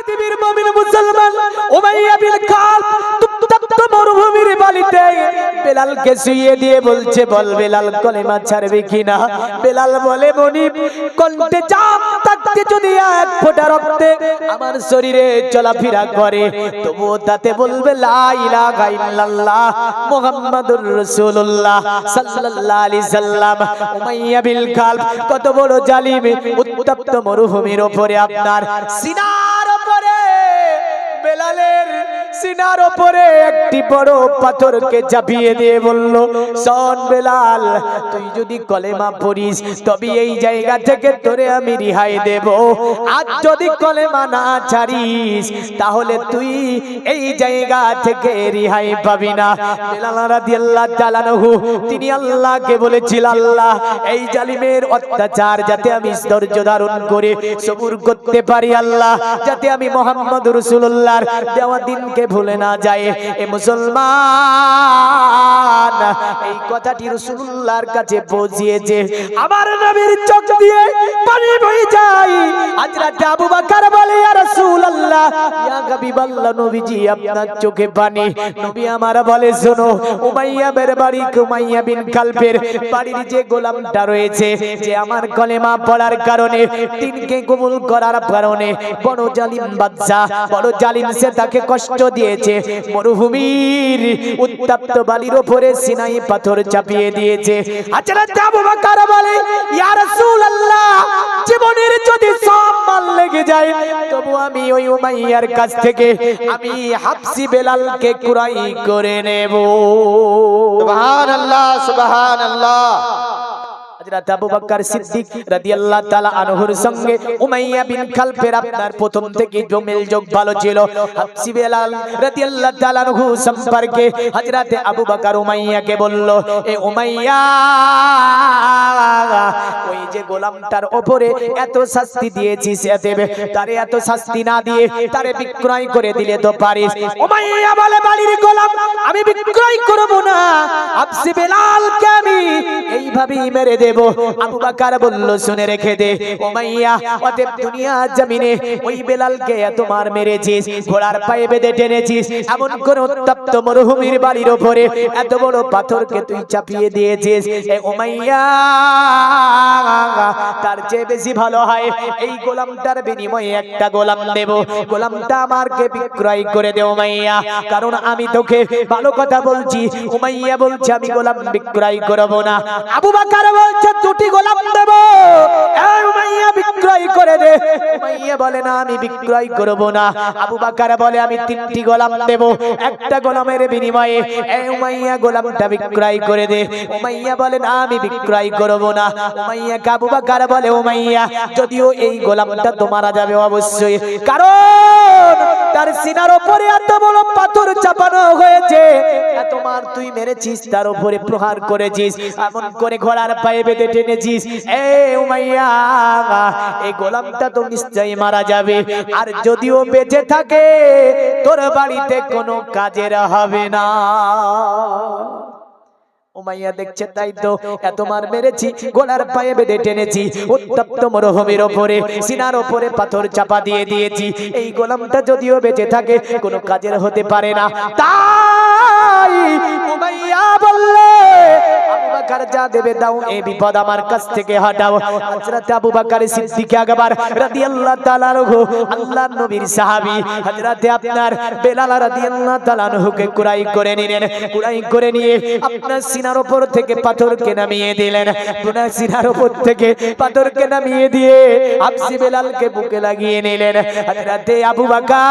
পৃথিবীর মুমিন মুসলমান উমাইয়া বিন খালদ উত্তপ্ত মরুভূমির বালিতে বেলালকে শুইয়ে দিয়ে বলছে, বল বেলাল কলেমা ছাড়বে কিনা? বেলাল বলে, মনিব কণ্ঠে জাম থাকতে যদি এক ফোঁটা রক্তে আমার শরীরে চলাফেরা করে তবুও তাতে বলবে লা ইলাহা ইল্লাল্লাহ মুহাম্মাদুর রাসূলুল্লাহ সাল্লাল্লাহু আলাইহি সাল্লাম। উমাইয়া বিন খালদ কত বড় জালিম! উত্তপ্ত মরুভূমির উপরে আপনার সিনার উপরে বেলালের সিনার উপরে একটি বড় পাথরকে চাপিয়ে দিয়ে বলল, শোন বেলাল, তুই যদি কলেমা পড়িস তবে এই জায়গা থেকে তোরে আমি রিহাই দেব, আর যদি কলেমা না ছাড়িস তাহলে তুই এই জায়গা থেকে রিহাই পাবি না। বেলাল রাদিয়াল্লাহু তাআলা আনহু তিনি আল্লাহকে বলেছিল, আল্লাহ এই জালিমের অত্যাচার যাতে আমি ধৈর্য ধারণ করে সবুর করতে পারি, আল্লাহ যাতে আমি মুহাম্মদ রাসূলুল্লাহর দেওয়া দিনকে ভুলে না যায়। এ মুসলমান এই কথাটি রাসূলুল্লাহর কাছে পৌঁছিয়েছে, আমার নবীর চোখ দিয়ে পানি বয়ে যায়। হযরত আবু বকর বলে, ইয়া রাসূলুল্লাহ, ইয়া হাবিবাল্লাহ, নবীজি আপনার চোখে পানি। নবী আমার বলে, শোনো, উমাইয়া বের বাড়ি উমাইয়া বিন খালদের বাড়ির যে গোলামটা রয়েছে, যে আমার কলেমা পড়ার কারণে দিনকে কবুল করার কারণে বড় জালিম বাদশা, বড় জালিম সে তাকে কষ্ট দিয়েছে, মরুভূমির উত্তপ্ত বালির উপরে সিনাই পাথর চাপিয়ে দিয়েছে। হযরত আবু বকর বলে, ইয়া রাসূলুল্লাহ, জীবনের যদি সব মাল লেগে যায় তবু আমি ওই উমাইয়ার কাছ থেকে আমি হাবশি বেলালকে কুরাই করে নেব। সুবহানাল্লাহ, সুবহানাল্লাহ। হযরত আবু বকর সিদ্দিক রাদিয়াল্লাহু তাআলা আনহুর সঙ্গে উমাইয়া বিন খালদের আপনার প্রথম থেকে জমিল যোগ ভালো ছিল। হাবশি বেলাল রাদিয়াল্লাহু তাআলা আনহু সম্পর্কে হযরত আবু বকর উমাইয়াকে বলল, এ উমাইয়া, ওই যে গোলামটার উপরে এত শাস্তি দিয়েছিস, তারে এত শাস্তি না দিয়ে তারে বিক্রয় করে দিলে তো পারিস। উমাইয়া বলে, বাড়ির গোলাম আমি বিক্রয় করব না, হাবশি বেলালকে আমি এইভাবেই মেরে দেব। আবু বকর বলল, শুনে রেখে দে উমাইয়া, অতএব দুনিয়া জমিনে ওই বেলালকে এত মার মেরেছিস, ঘোড়ার পায়ে বেঁধে টেনেছিস, এমন কোন উত্তপ্ত মরুভূমির বাড়ির উপরে এত বড় পাথরকে তুই চাপিয়ে দিয়েছিস। এ উমাইয়া, তার চেয়ে বেশি ভালো হয় এই গোলামটার বিনিময়ে একটা গোলাম দেব, গোলামটা আমাকে বিক্রয় করে দে উমাইয়া, কারণ আমি তোকে ভালো কথা বলছি। উমাইয়া বলছে, আমি গোলাম বিক্রয় করব না। আবু বকর বলছে, দুটি গোলাম দেব, এই উমাইয়া বিক্রয় করে দে। উমাইয়া বলে, না আমি বিক্রয় করব না। আবু বকর বলে, আমি তিনটি গোলাম দেব, একটা গোলামের বিনিময়ে এই উমাইয়া গোলামটা বিক্রয় করে দে। উমাইয়া বলে, না আমি বিক্রয় করব না। উমাইয়া আবু বকর বলে, উমাইয়া যদিও এই গোলামটা তো মারা যাবে অবশ্যই, কারণ তার সিনার উপরে এত বড় পাথর চাপানো হয়েছে, এত মার তুই মেরেছিস, তার উপরে প্রহার করেছিস, এমন করে ঘোড়ার পায়ে বেঁধে টেনেছিস। এ উমাইয়া, এই গোলামটা তো নিশ্চয়ই মারা যাবে, আর যদিও বেঁচে থাকে তোর বাড়িতে কোনো কাজের হবে না। উমাইয়া দেখছে, তাই তো এত মার মেরেছি, ঘোড়ার পায়ে বেঁধে টেনেছি, উত্তপ্ত মরুভূমির উপরে সিনার উপরে পাথর চাপা দিয়ে দিয়েছি, এই গোলামটা যদিও বেঁচে থাকে কোনো কাজের হতে পারে না। তাই উমাইয়া বললে, আবু বকর যা দেবে দাও, এই বিপদ আমার কাছ থেকে হটাও। হযরত আবু বকর সিদ্দিক আকবর রাদিয়াল্লাহু তাআলা আনহু, আল্লাহর নবীর সাহাবী, হযরত আপনার বেলাল রাদিয়াল্লাহু তাআলা আনহুকে কুরাই করে নিলেন। কুরাই করে নিয়ে আপনার সিনার উপর থেকে পাথরকে নামিয়ে দিলেন। পুনার সিনার উপর থেকে পাথরকে নামিয়ে দিয়ে হাবশি বেলালকে বুকে লাগিয়ে নিলেন। হযরত আবু বকর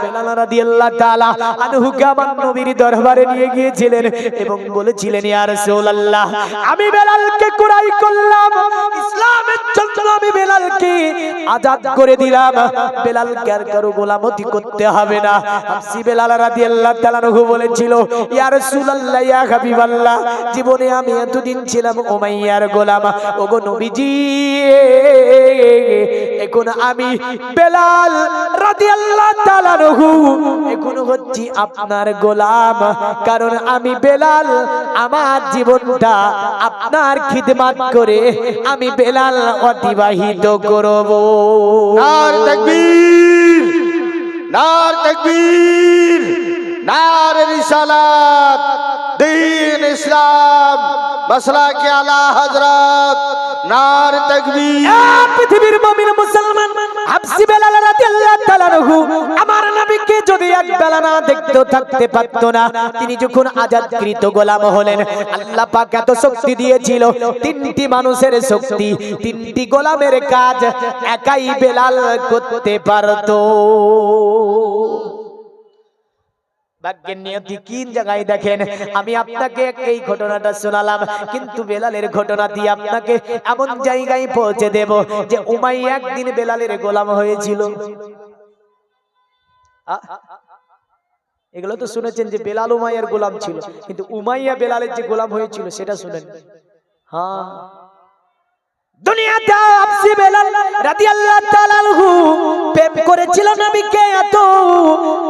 বেলাল রাদিয়াল্লাহু তাআলা আনহুকে আমার নবীর দরবারে নিয়ে গিয়েছিলেন এবং বলেছিলেন, ইয়া রাসূলুল্লাহ, আমি বেলালকে কুরাই করলাম, ইসলামের জন্য আমি বেলালকে আজাদ করে দিলাম, বেলালকে আর কারো গোলামতি করতে হবে না। হাবশি বেলাল রাদিয়াল্লাহু তাআলা আনহু বলেছিল, ইয়া রাসূলুল্লাহ, ইয়া হাবিবাল্লাহ, জীবনে আমি এতদিন ছিলাম উমাইয়ার গোলাম, ওগো নবীজি, এখন আমি বেলাল রাদিয়াল্লাহু তাআলা আনহু এখন হচ্ছি আপনার গোলাম, কারণ আমি বেলাল বেলাল আমার জীবনটা আপনার খিদমত করে আমি বেলাল অতিবাহিত করব। নারে তাকবীর, নারে তাকবীর, নারে রিসালাত, দ্বীন ইসলাম, মাসলাকে আলা হযরত, নারে তাকবীর। পৃথিবীর মুমিন মুসলমান হাবশি বেলাল রাদিয়াল্লাহু তাআলা আনহু আমার নবীকে যদি এক বেলা না দেখতে থাকতে পারত না। তিনি যখন আজাদকৃত গোলাম হলেন, আল্লাহ পাক এত শক্তি দিয়েছিল, তিনটি মানুষের শক্তি, তিনটি গোলামের কাজ একাই বেলাল করতে পারত। ভাগ্যের নিয়তি কিন জায়গায় দেখেন। আমি আপনাকে এই ঘটনাটা শোনালাম, কিন্তু বেলালের ঘটনা দিয়ে আপনাকে এমন জায়গায় পৌঁছে দেব যে উমাইয়া একদিন বেলালের গোলাম হয়েছিল। এগুলো তো শুনেছেন যে বেলাল উমাইয়ার গোলাম ছিল, কিন্তু উমাইয়া বেলালের যে গোলাম হয়েছিল সেটা শুনেন। হ্যাঁ, দুনিয়াতে হাবশি বেলাল রাদিয়াল্লাহু তাআলা আনহু প্রেম করেছিল নবীকে এত,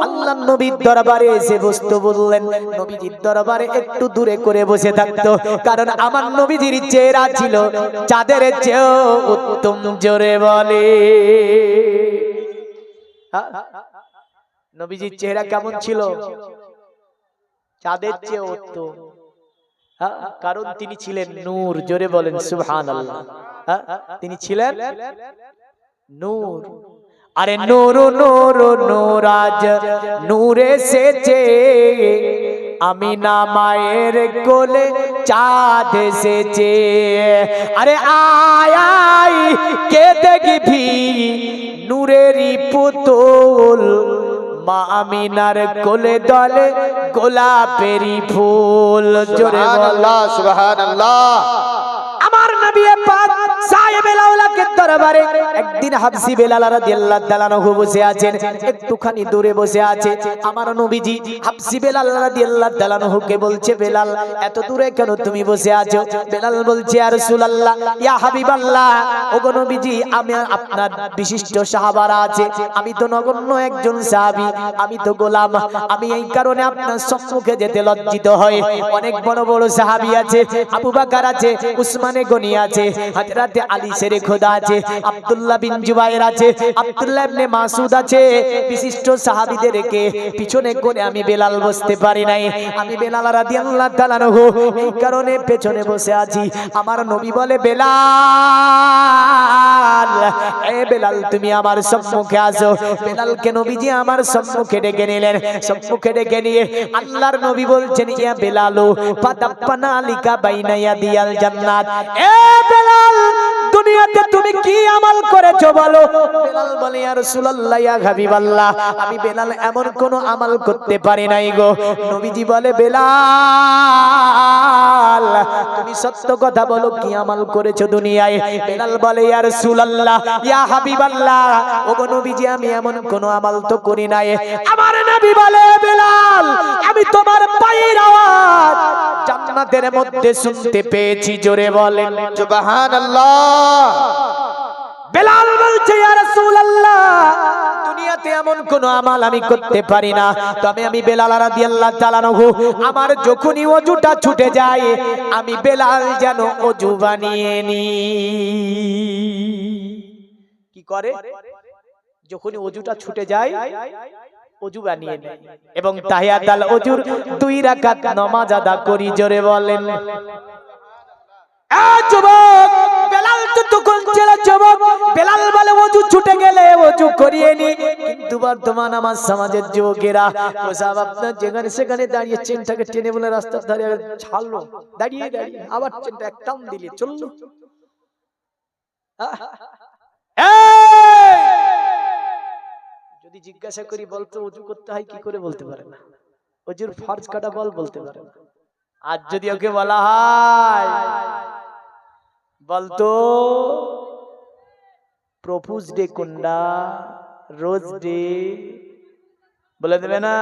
আল্লাহর নবীর দরবারে এসে বসতে বললেন। নবীজির দরবারে একটু দূরে করে বসে থাকতো, কারণ আমার নবীজির চেহারা ছিল চাঁদের চেয়েও উত্তম। জোরে বলে নবীজির চেহারা কেমন ছিল? চাঁদের চেয়ে উত্তম। কারণ তিনি ছিলেন নূর। জোরে বলেন সুবহানাল্লাহ। তিনি ছিলেন নূর। আরে নূর নূর নূরাজ নূরে এসেছে, আমিনা মায়ের কোলে চাঁদ এসেছে। আরে আয় আয় কে দেখবি নূরেরই পুতুল, মা আমিনার কোলে দলে গোলাপেরই ফুল। জোরে সুবহানাল্লাহ, সুবহানাল্লাহ। আমার নবী পাক সাহেব আউলাকে দরবারে একদিন হাবশি বেলাল রাদিয়াল্লাহু তাআলা আনহু বসে আছেন, একটুখানি দূরে বসে আছে। আমার নবীজি হাবশি বেলাল রাদিয়াল্লাহু তাআলা আনহুকে বলছে, বেলাল এত দূরে কেন তুমি বসে আছো? বেলাল বলছে, ইয়া রাসূলুল্লাহ, ইয়া হাবিবাল্লাহ, ওগো নবীজি, আমি আপনার বিশিষ্ট সাহাবারা আছে, আমি তো নগণ্য একজন সাহাবী, আমি তো গোলাম, আমি এই কারণে আপনার সম্মুখে যেতে লজ্জিত হই। অনেক বড় বড় সাহাবী আছে, আবু বকর আছে, উসমানে গনি আছে, হযরতে আলী শেরে খোদা আছে, আব্দুল্লাহ বিন জুবায়ের আছে, আব্দুল্লাহ ইবনে মাসউদ আছে। বিশিষ্ট সাহাবীদেরকে পিছনে করে আমি বেলাল বসতে পারি নাই। আমি বেলাল রাদিয়াল্লাহু তাআলা আনহু এই কারণে পেছনে বসে আছি। আমার নবী বলে, বেলাল, এ বেলাল তুমি আমার সম্মুখে আসো। বেলালকে নবীজি আমার সম্মুখে ডেকে নিলেন। সম্মুখে ডেকে নিয়ে আল্লাহর নবী বলছেন, ইয়া বেলালু ফাতাপ্পানা লিকা বাইনা ইয়াদিয়াল জান্নাত। এ বেলাল, দুনিয়াতে তুমি কি আমল করেছো বলো? বেলাল বলে, ইয়া রাসূলুল্লাহ, ইয়া হাবিবাল্লাহ, আমি বেলাল এমন কোন আমল করতে পারি নাই গো। নবীজি বলে, বেলাল তুমি সত্য কথা বলো, কি আমল করেছো দুনিয়ায়? বেলাল বলে, ইয়া রাসূলুল্লাহ, ইয়া হাবিবাল্লাহ, ওগো নবীজি, আমি এমন কোন আমল তো করি নাই। আমার নবী বলে, বেলাল আমি তোমার পায়ের আওয়াজ জান্নাতের মধ্যে শুনতে পেয়েছি। জোরে বলেন সুবহানাল্লাহ। বেলাল বলছে, ইয়া রাসূলুল্লাহ, দুনিয়াতে এমন কোন আমল আমি করতে পারি না, তবে আমি বেলাল রাদিয়াল্লাহু তাআলা আনহু আমার যখনই ওযুটা ছুটে যায়, আমি বেলাল যেন ওযু বানিয়ে নি। কি করে? যখনই ওযুটা ছুটে যায় ওযু বানিয়ে নেয় এবং তাহিয়াতুল ওযুর 2 রাকাত নামাজ আদা করি। জোরে বলেন যুবক। বেলাল তো তখন ছিল যুবক। বেলাল বলে, ওযু ছুটে গেলে ওযু করিয়ে নি। কিন্তু বর্তমান আমার সমাজের যুবকেরা ওসব আপনার যেখানে সেখানে দাঁড়িয়ে চেনটাকে টেনে বলে রাস্তার ধারে ছাড়লো, দাঁড়িয়ে দাঁড়িয়ে আবার চেনটা একটাম দিলে চললো। যদি জিজ্ঞাসা করি বলতো ওযু করতে হয় কি করে, বলতে পারে না। ওযুর ফরজ কাটা বলতে পারে না। আজ যদি ওকে বলা হয় বলতো প্রপোজ ডে কোনটা, রোজ ডে, বলে দেবে না?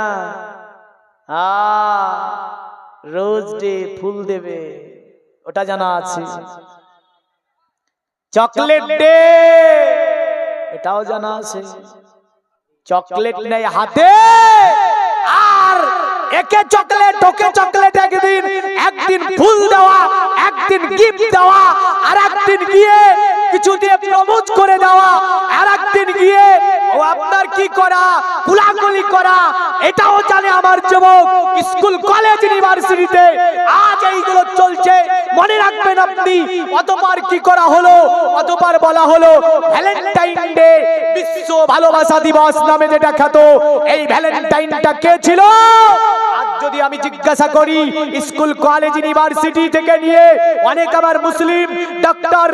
রোজ ডে ফুল দেবে, ওটা জানা আছে। চকলেট ডে, এটাও জানা আছে। চকলেট নেই হাতে আর একে চকলেট ওকে চকলেট, একদিন ফুল দেওয়া, একদিন গিফট দেওয়া, আর একদিন গিয়ে কিছু দিয়ে প্রমোট করে দেওয়া, আর একদিন গিয়ে ও আপনার কি করা, কুলাকুলি করা। এটাও জানে আমার যুবক, স্কুল কলেজ ইউনিভার্সিটিতে আজ এইগুলো চলছে। মনে রাখবেন আপনি, অতবার কি করা হলো, অতবার বলা হলো ভ্যালেন্টাইন ডে, বিশ্ব ভালোবাসা দিবস নামে যেটা খ্যাত। এই ভ্যালেন্টাইনটা কে ছিল? আজ যদি আমি জিজ্ঞাসা করি, স্কুল কলেজ ইউনিভার্সিটি থেকে নিয়ে অনেক আমার মুসলিম ডক্টর,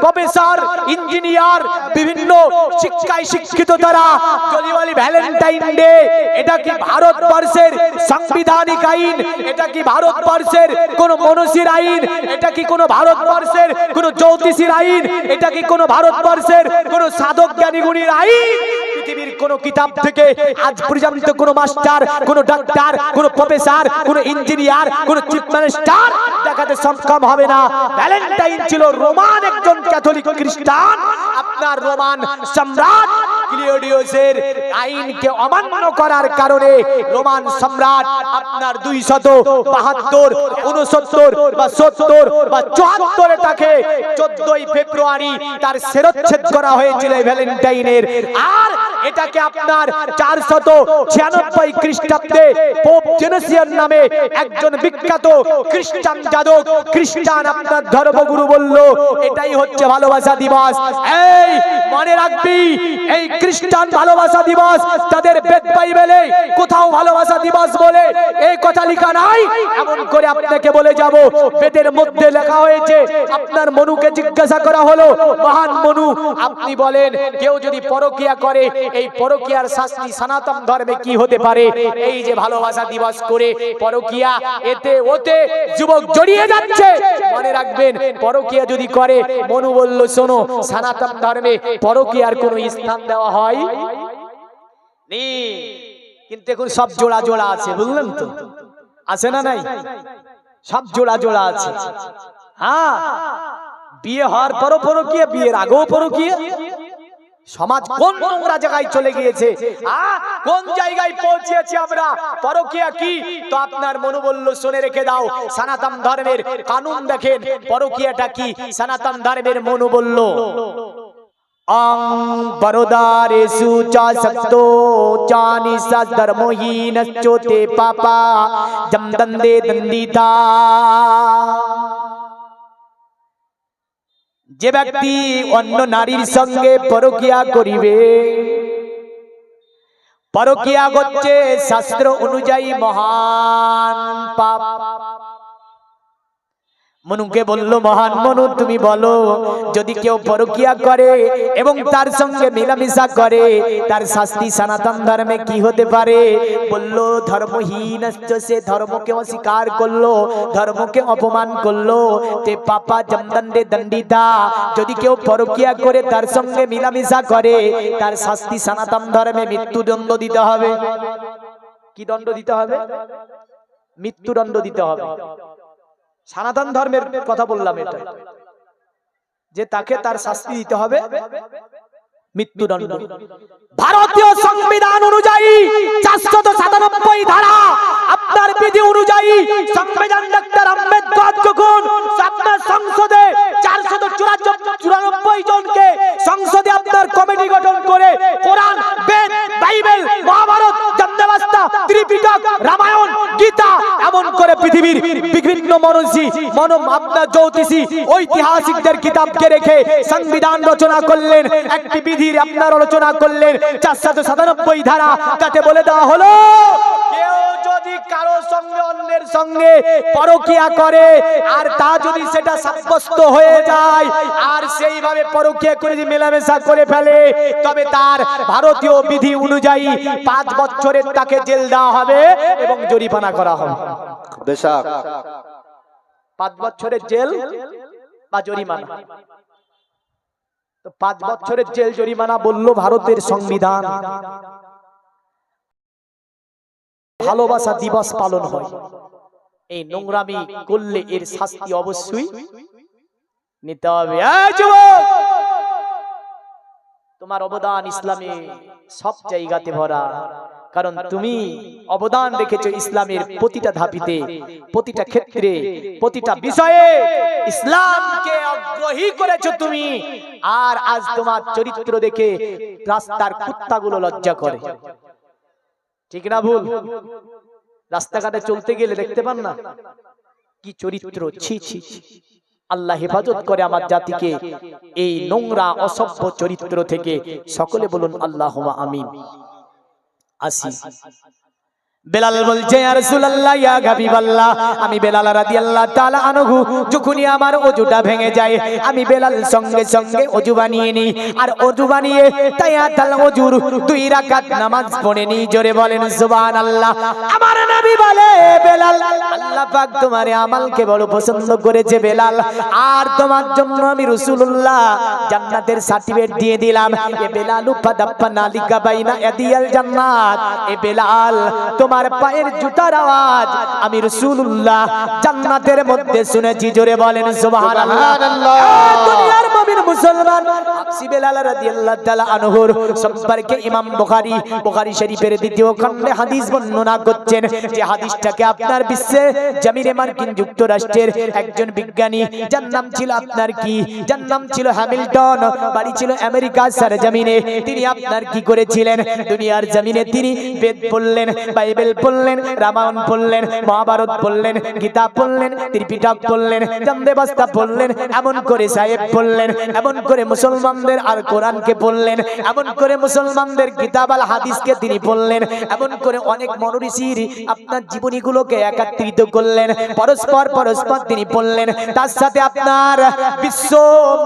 প্রফেসর, ইঞ্জিনিয়ার, বিভিন্ন শিক্ষায় শিক্ষিত তারা যদি বলি ভ্যালেন্টাইন ডে, এটা কি ভারতবর্ষের সাংবিধানিক আইন? এটা কি ভারতবর্ষের কোন মনীষীর আইন? এটা কি কোন ভারতবর্ষের কোন জ্যোতিষীর আইন? এটা কি কোন ভারতবর্ষের কোন সাধক জ্ঞানী গুণীর আইন? পৃথিবীর কোন কিতাব থেকে আজ পর্যন্ত কোন মাস্টার, কোন ডাক্তার, কোন প্রফেসর, কোন ইঞ্জিনিয়ার, কোন চিফ মিনিস্টার দেখাতে সক্ষম হবে না। ভ্যালেন্টাইন ছিল রোমান একজন ক্যাথলিক খ্রিস্টান, আপনার রোমান সম্রাট ক্লিওডিয়াসের আইনকে অমান্য করার কারণে রোমান সম্রাট আপনার 272, 69 বা 70 বা 74 তাকে 14ই ফেব্রুয়ারি তার শিরচ্ছেদ করা হয়েছিল ভ্যালেন্টাইনের। আর এটাকে আপনার 496 খ্রিস্টাব্দে পোপ জেনেসিয়ান নামে একজন বিখ্যাত খ্রিস্টান যাজক, খ্রিস্টান আপনার ধর্মগুরু বলল এটাই হচ্ছে ভালোবাসা দিবস। এই মনে রাখবি, এই খ্রিস্টান ভালোবাসা দিবস তাদের বেদ বাইবেলে কোথাও ভালোবাসা দিবস বলে এই কথা লেখা নাই। এমন করে আপনাকে বলে যাব, বেদের মধ্যে লেখা হয়েছে। আপনার মনুকে জিজ্ঞাসা করা হলো, মহান মনু আপনি বলেন কেউ যদি পরকীয়া করে, এই পরকীয়ার শাস্তি সনাতন ধর্মে কি হতে পারে? এই যে ভালোবাসা দিবস করে পরকীয়া, এতে ওতে যুবক জড়িয়ে যাচ্ছে। মনে রাখবেন, পরকীয়া যদি করে, মনু বলল শোনো, সনাতন ধর্মে পরকীয়ার কোনো স্থান দেওয়া হয় নি, কিন্তু এখন সব জোড়া জোড়া আছে, বুঝলেন তো? আছে না নাই? সব জোড়া জোড়া আছে। হ্যাঁ, বিয়ে হওয়ার পরও পরকীয়া, বিয়ের আগেও পরকীয়া। সমাজ কোন নোংরা জায়গায় চলে গিয়েছে, কোন জায়গায় পৌঁছেছি আমরা? পরকীয়া কি? তো আপনার মনু বলল শুনে রেখে দাও, সনাতন ধর্মের কানুন দেখেন, পরকীয়াটা কি সনাতন ধর্মের। মনু বলল আং বরদারেসু চা সকতো চানিসা ধর্মহীনশ্চোতে পাপা জমদন্দে দন্দিতা। যে ব্যক্তি অন্য নারীর সঙ্গে পরকীয়া করিবে, পরকীয়া হচ্ছে শাস্ত্র অনুযায়ী মহান পাপ। মনুকে বলল, মহান মনু তুমি বলো, যদি কেউ পরকীয়া করে এবং তার সঙ্গে মেলামেশা করে, তার শাস্তি সনাতন ধর্মে কি হতে পারে? বলল ধর্মহীন, সে ধর্মকে অস্বীকার করলো, ধর্মকে অপমান করলো, তে পাপা জমদণ্ডে দণ্ডিতা। যদি কেউ পরকীয়া করে তার সঙ্গে মেলামেশা করে, তার শাস্তি সনাতন ধর্মে মৃত্যুদণ্ড দিতে হবে। কি দণ্ড দিতে হবে? মৃত্যুদণ্ড দিতে হবে। সনাতন ধর্মের কথা বললাম, এটা যে তাকে তার শাস্তি দিতে হবে মৃত্যুদণ্ড। ভারতীয় সংবিধান অনুযায়ী 497 ধারা, আপনার বিধি অনুযায়ী সংবিধান ডক্টর আম্বেদকর যখন আপনার সংসদে 494 জনকে সংসদে আপনার কমিটি গঠন করে কোরআন, বেদ, বাইবেল, মহাভারত, জন্মবাস্তা, ত্রিপিটক, রামায়ণ, গীতা, এমন করে পৃথিবীর বিভিন্ন মনীষী, আপনার জ্যোতিষী, ঐতিহাসিকদের কিতাবকে রেখে সংবিধান রচনা করলেন, একটি বিধির আপনার রচনা করলেন 497 ধারা। তাতে বলে দেওয়া হলো, কেউ যদি কারো সঙ্গে অন্যের সঙ্গে পরকীয়া করে আর তা যদি সেটা সাব্যস্ত হয়ে যায়, আর সেইভাবে পরকীয়া করে যদি মেলামেশা করে ফেলে, তবে তার ভারতীয় বিধি অনুযায়ী 5 বছরের তাকে জেল দেওয়া হবে এবং জরিমানা করা হবে। 5 বছরের জেল বা জরিমানা। তো 5 বছরের জেল জরিমানা বললো ভারতের সংবিধান। ভালোবাসা দিবস পালন হয়, এই নোংরামি করলে এর শাস্তি অবশ্যই নিতে হবে। তোমার অবদান ইসলামে সব জায়গাতে ভরা, কারণ তুমি অবদান রেখেছো ইসলামের প্রতিটা ধাপিতে, প্রতিটা ক্ষেত্রে, প্রতিটা বিষয়ে ইসলামকে অগ্রহী করেছো তুমি। আর আজ তোমার চরিত্র দেখে রাস্তার কুত্তাগুলো লজ্জা করে। ঠিক না ভুল? রাস্তাঘাটে চলতে গেলে দেখতে পান না কি চরিত্র, ছি ছি। আল্লাহ হেফাজত করে আমার জাতিকে এই নোংরা অসভ্য চরিত্র থেকে। সকলে বলুন আল্লাহুম্মা আমিন। আসি বেলাল বলছে ইয়া রাসূলুল্লাহ ইয়া হাবিবাল্লাহ, আমি বেলাল রাদিয়াল্লাহু তাআলা আনহু যখনই আমার ওযুটা ভেঙে যায় আমি বেলাল সঙ্গে সঙ্গে ওযু বানিয়ে নিই। আর ওযু বানিয়ে তায়াতুল ওযুর 2 রাকাত নামাজ পড়ে নিই। জোরে বলেন সুবহানাল্লাহ। আমার নবী বলে বেলাল, আল্লাহ পাক তোমার আমলকে বড় পছন্দ করেছে বেলাল, আর তোমার জন্য আমি রাসূলুল্লাহ জান্নাতের সার্টিফিকেট দিয়ে দিলাম। এ বেলালু ফাদাফানা লিকা বাইনা ইয়াদিয়াল জান্নাত। এ বেলাল তোমার পায়ের জুতার আওয়াজ আমি রাসূলুল্লাহ জান্নাতের মধ্যে শুনেছি। জোরে বলেন সুবহানাল্লাহ। দুনিয়ার মুমিন মুসলমান হাবশী বেলাল রাদিয়াল্লাহু তাআলা আনহুর সম্পর্কে ইমাম বুখারী শরীফের দ্বিতীয় খণ্ডে হাদিস বর্ণনা করছেন, যে হাদিসটাকে আপনার বিশ্বে জমিনে মার্কিন যুক্তরাষ্ট্রের একজন বিজ্ঞানী, যার নাম ছিল আপনার কি, যার নাম ছিল হ্যামিল্টন, বাড়ি ছিল আমেরিকার সরজমিনে। তিনি আপনার কি করেছিলেন, দুনিয়ার জমিনে তিনি বেদ পড়লেন, বাইবেল পড়লেন, রামায়ণ পড়লেন, মহাভারত পড়লেন, গীতা পড়লেন, ত্রিপিটক পড়লেন, চন্দেবাস্তা পড়লেন, এমন করে সাহেব পড়লেন, এমন করে মুসলমানদের আর কোরআনকে পড়লেন, এমন করে মুসলমানদের কিতাব আল হাদিসকে তিনি পড়লেন, এমন করে অনেক মনীষীর আপনার জীবনীগুলোকে একত্রিত করলেন, পরস্পর তিনি পড়লেন। তার সাথে আপনার বিশ্ব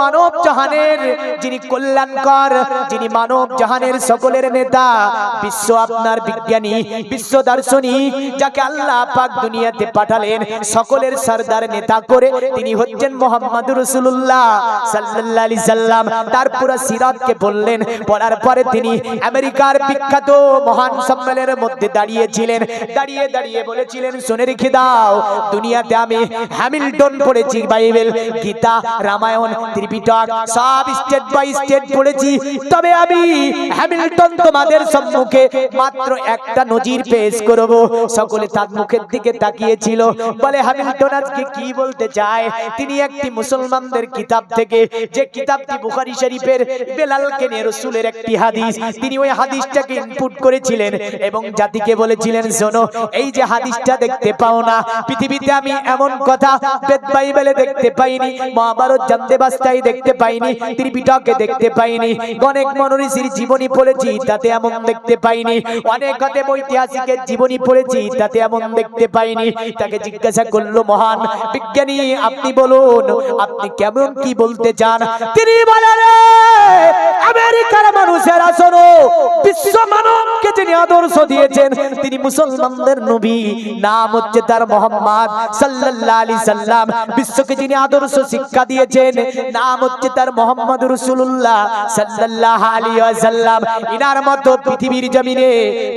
মানব জাহানের যিনি কল্যাণকর, যিনি মানব জাহানের সকলের নেতা, বিশ্ব আপনার বিজ্ঞানী, বিশ্ব দার্শনিক, যাকে আল্লাহ পাক দুনিয়াতে পাঠালেন সকলের সরদার নেতা করে, তিনি হচ্ছেন মুহাম্মদুর রাসূলুল্লাহ সাল্লাল্লাহু আলাইহি সাল্লাম। তার পুরো সিরাতকে বললেন, পড়ার পরে তিনি আমেরিকার বিখ্যাত মহান সম্মেলনের মধ্যে দাঁড়িয়েছিলেন, দাঁড়িয়ে বলেছিলেন, শুনে রেখে দাও, দুনিয়াতে আমি হ্যামিল্টন পড়েছি, বাইবেল, গীতা, রামায়ণ, ত্রিপিটক সব স্টেট বাই স্টেট পড়েছি, তবে আমি হ্যামিল্টন তোমাদের সম্মুখে মাত্র একটা নজির পেশ করব। সকলে তার মুখের দিকে তাকিয়েছিল, বলে হ্যামিল্টন আজকে কি বলতে চায়? তিনি একটি মুসলমানদের কিতাব থেকে, যে কিতাবটি বুখারী শরীফের বেলালকে নিয়ে রাসূলের একটি হাদিস, তিনি ওই হাদিসটাকে ইনপুট করেছিলেন এবং জাতিকে বলেছিলেন, শোনো, এই যে হাদিসটা দেখতে পাও না, পৃথিবীতে আমি এমন কথা বেদ বাইবেলে দেখতে পাইনি, মহাভারত জান্দেবাস্তায় দেখতে পাইনি, ত্রিপিটকে দেখতে পাইনি, অনেক মনীষীর জীবনী পড়েছি, তাতে এমন দেখতে পাইনি, অনেক ঐতিহাসিকের জীবনী পড়েছি, তাতে এমন দেখতে পাইনি। তাকে জিজ্ঞাসা করলো, মহান বিজ্ঞানী আপনি বলুন, আপনি কেমন কি বলতে চান? তিনি বলেন, আমেরিকার মানুষেরা শোনো, বিশ্ব মানবকে যিনি আদর্শ দিয়েছেন তিনি মুসলমানদের নবী, নাম হচ্ছে তার মুহাম্মদ সাল্লাল্লাহু আলাইহি সাল্লাম। বিশ্বকে যিনি আদর্শ শিক্ষা দিয়েছেন নাম হচ্ছে তার মুহাম্মদুর রাসূলুল্লাহ সাল্লাল্লাহু আলাইহি ওয়াসাল্লাম। ইনার মতো পৃথিবীর জমিনে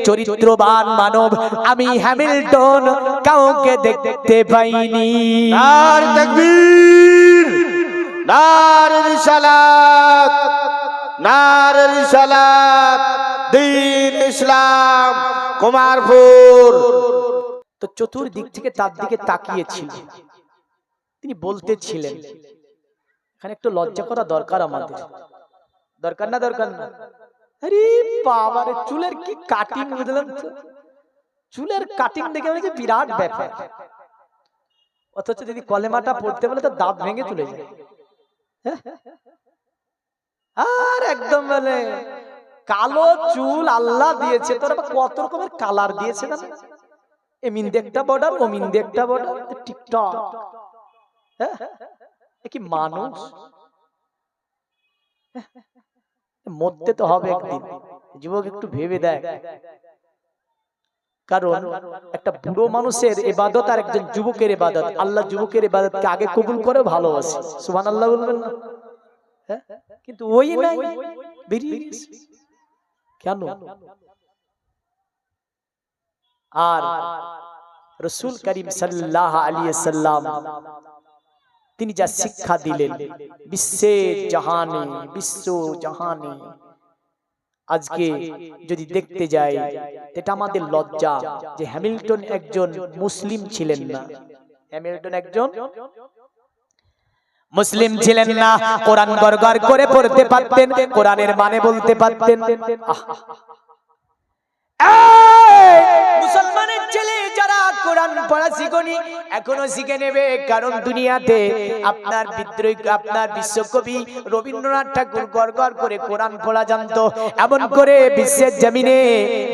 চরিত্রবান মানব আমি হ্যামিল্টন কাউকে দেখতে পাইনি। নারে তাকবীর, নারে রিসালাত, নারে রিসালাত, দ্বীন ইসলাম, কুমারপুর। তো চতুর্দিক থেকে তার দিকে তাকিয়েছিল, তিনি বলতেছিলেন, এখানে একটু লজ্জা করা দরকার আমাদের, দরকার না? দরকার না? আরে বাবারে, চুলের কি কাটিং, বুঝলেন তো? চুলের কাটিং দেখে মনে হচ্ছে বিরাট ব্যাপার, অথচ যদি কলেমাটা পড়তে বলে তো দাঁত ভেঙে চলে যায়। আর একদম মানে কালো চুল আল্লাহ দিয়েছে, তোর কত রকমের কালার দিয়েছে না, এমিন একটা বর্ডার, ওমিন একটা বর্ডার, টিকটক। হ্যাঁ, কি মানুষ, মরতে তো হবে একদিন, যুবক একটু ভেবে দেখ। কারণ একটা বুড়ো মানুষের ইবাদত আর একজন যুবকের ইবাদত, আল্লাহ যুবকের ইবাদতকে আগে কবুল করে, ভালোবাসে, সুবহানাল্লাহ বলবেন না? হ্যাঁ, কিন্তু ওই নাই, বেরিয়ে গেছে কেন? আর রাসূল করিম সাল্লাল্লাহু আলাইহি ওয়াসাল্লাম তিনি যা শিক্ষা দিলেন বিশ্ব জাহানে আজকে যদি দেখতে যাই এটা আমাদের লজ্জা যে হ্যামিল্টন একজন মুসলিম ছিলেন না। হ্যামিল্টন একজন মুসলিম ছিলেন না, কোরআন গড়গড় করে পড়তে পারতেন, কোরআনের মানে বলতে পারতেন। মুসলমানের ছেলে যারা কোরআন পড়া শিখনি এখনো শিখে নেবে, কারণ দুনিয়াতে আপনার বিদ্রোহী আপনার বিশ্বকবি রবীন্দ্রনাথ ঠাকুর গড়গড় করে কোরআন পড়া জানতো। এমন করে বিশ্বের জমিনে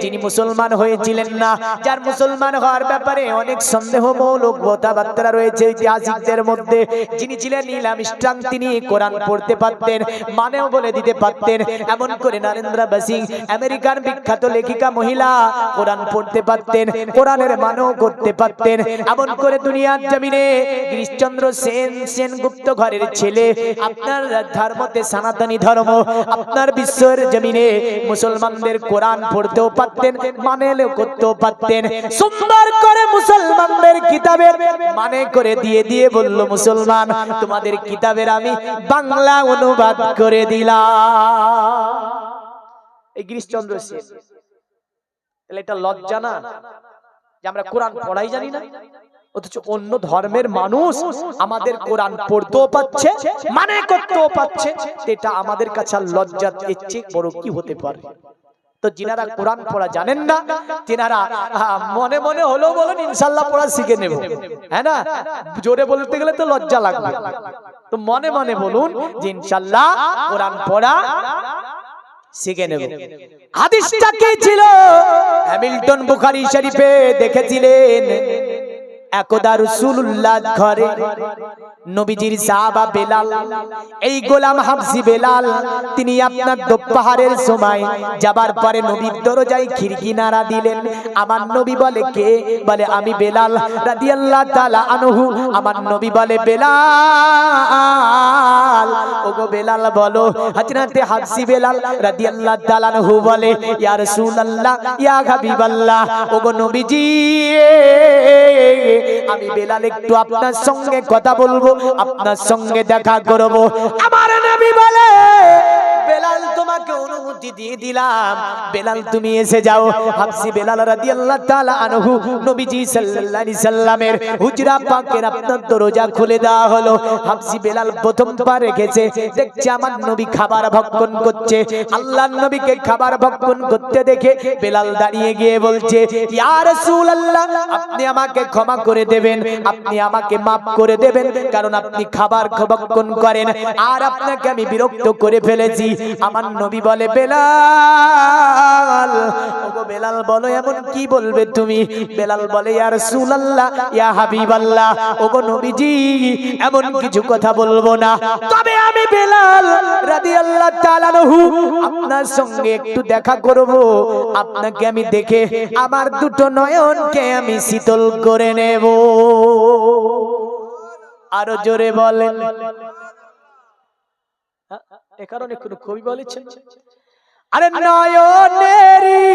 যিনি মুসলমান হয়েছিলেন না, যার মুসলমান হওয়ার ব্যাপারে অনেক সন্দেহমূলক কথাবার্তা রয়েছে ঐতিহাসিকদের মধ্যে, যিনি ছিলেন নীল আর্মস্ট্রং, তিনি কোরআন পড়তে পারতেন, মানেও বলে দিতে পারতেন। এমন করে নরেন্দ্র বসিং আমেরিকার বিখ্যাত লেখিকা মহিলা কোরআন পড়তে পারতেন, কোরআনের মানও করতে পারতেন। এমন করে দুনিয়ার জমিনে গিরিশচন্দ্র সেন সেনগুপ্ত ঘরের ছেলে আপনার ধর্মতে সনাতনী ধর্ম আপনার বিশ্বের জমিনে মুসলমানদের কোরআন পড়তেও পারতেন, মানেও করতেও পারতেন। সুন্দর করে মুসলমানদের কিতাবের মানে করে দিয়ে দিয়ে বলল, মুসলমান তোমাদের কিতাবের আমি বাংলা অনুবাদ করে দিলাম। এই গিরিশচন্দ্র সেন, এটা লজ্জা না যে আমরা কোরআন পড়াই জানি না, অথচ অন্য ধর্মের মানুষ আমাদের কোরআন পড়তেও পাচ্ছে, মানে করতেও পাচ্ছে। এটা আমাদের কাছে লজ্জার চেয়ে বড় কি হতে পারে? তো যিনারা কোরআন পড়া জানেন না তিনারা মনে মনে হলেও বলেন ইনশাআল্লাহ পড়া শিখে নেব, হ্যাঁ না? জোরে বলতে গেলে তো লজ্জা লাগবে, তো মনে মনে বলুন যে ইনশাআল্লাহ কোরআন পড়া শিখে নেব। হাদিসটা কি ছিল? হ্যামিল্টন বুখারী শরীফে দেখেছিলেন একদা রাসূলুল্লাহ ঘরে নবীজির সাহাবা বেলাল, এই গোলাম হাবশী বেলাল, তিনি আপনার দুপাহারের সময় যাবার পরে নবীর দরজায় খিড়কি নাড়া দিলেন। আমার নবী বলে, কে? বলে আমি বেলাল রাদিয়াল্লাহু তাআলা আনহু। আমার নবী বলে, বেলাল, ওগো বেলাল বলো। হযরতে হাবশী বেলাল রাদিয়াল্লাহু তাআলা আনহু বলে, ইয়া রাসূলুল্লাহ, ইয়া হাবিবাল্লাহ, ওগো নবীজি আমি বেলাল একটু আপনার সঙ্গে কথা বলবো, আপনার সঙ্গে দেখা করব। আমার নবী বলে, বেলাল তোমাকে অনুমতি দিয়ে দিলাম, বেলাল তুমি এসে যাও। হাবশী বেলাল রাদিয়াল্লাহু তাআলা আনহু নবীজি সাল্লাল্লাহু আলাইহি সাল্লামের হুজরা পাকের আপনার দরজা খুলে দেওয়া হলো। হাবশী বেলাল প্রথমবার রেখেছে, দেখছে আমার নবী খাবার ভক্ষণ করছে। আল্লাহর নবীকে খাবার ভক্ষণ করতে দেখে বেলাল দাঁড়িয়ে গিয়ে বলছে, ইয়া রাসূলুল্লাহ, আপনি আমাকে ক্ষমা করে দেবেন, আপনি আমাকে মাফ করে দেবেন, কারণ আপনি খাবার ভক্ষণ করেন আর আপনাকে আমি বিরক্ত করে ফেলেছি। আমার নবী বলে, বেলাল, ওগো বেলাল বলো এমন কি বলবে তুমি? বেলাল বলে, ইয়া রাসূলুল্লাহ, ইয়া হাবিবাল্লাহ, ওগো নবীজি এমন কিছু কথা বলবো না, তবে আমি বেলাল রাদিয়াল্লাহু তাআলা আনহু আপনার সঙ্গে একটু দেখা করব, আপনাকে আমি দেখে আমার দুটো নয়নকে আমি শীতল করে নেব। আরো জোরে বলেন। এ কারণে কোন কবি বলেছেন, আরে নয়নেরি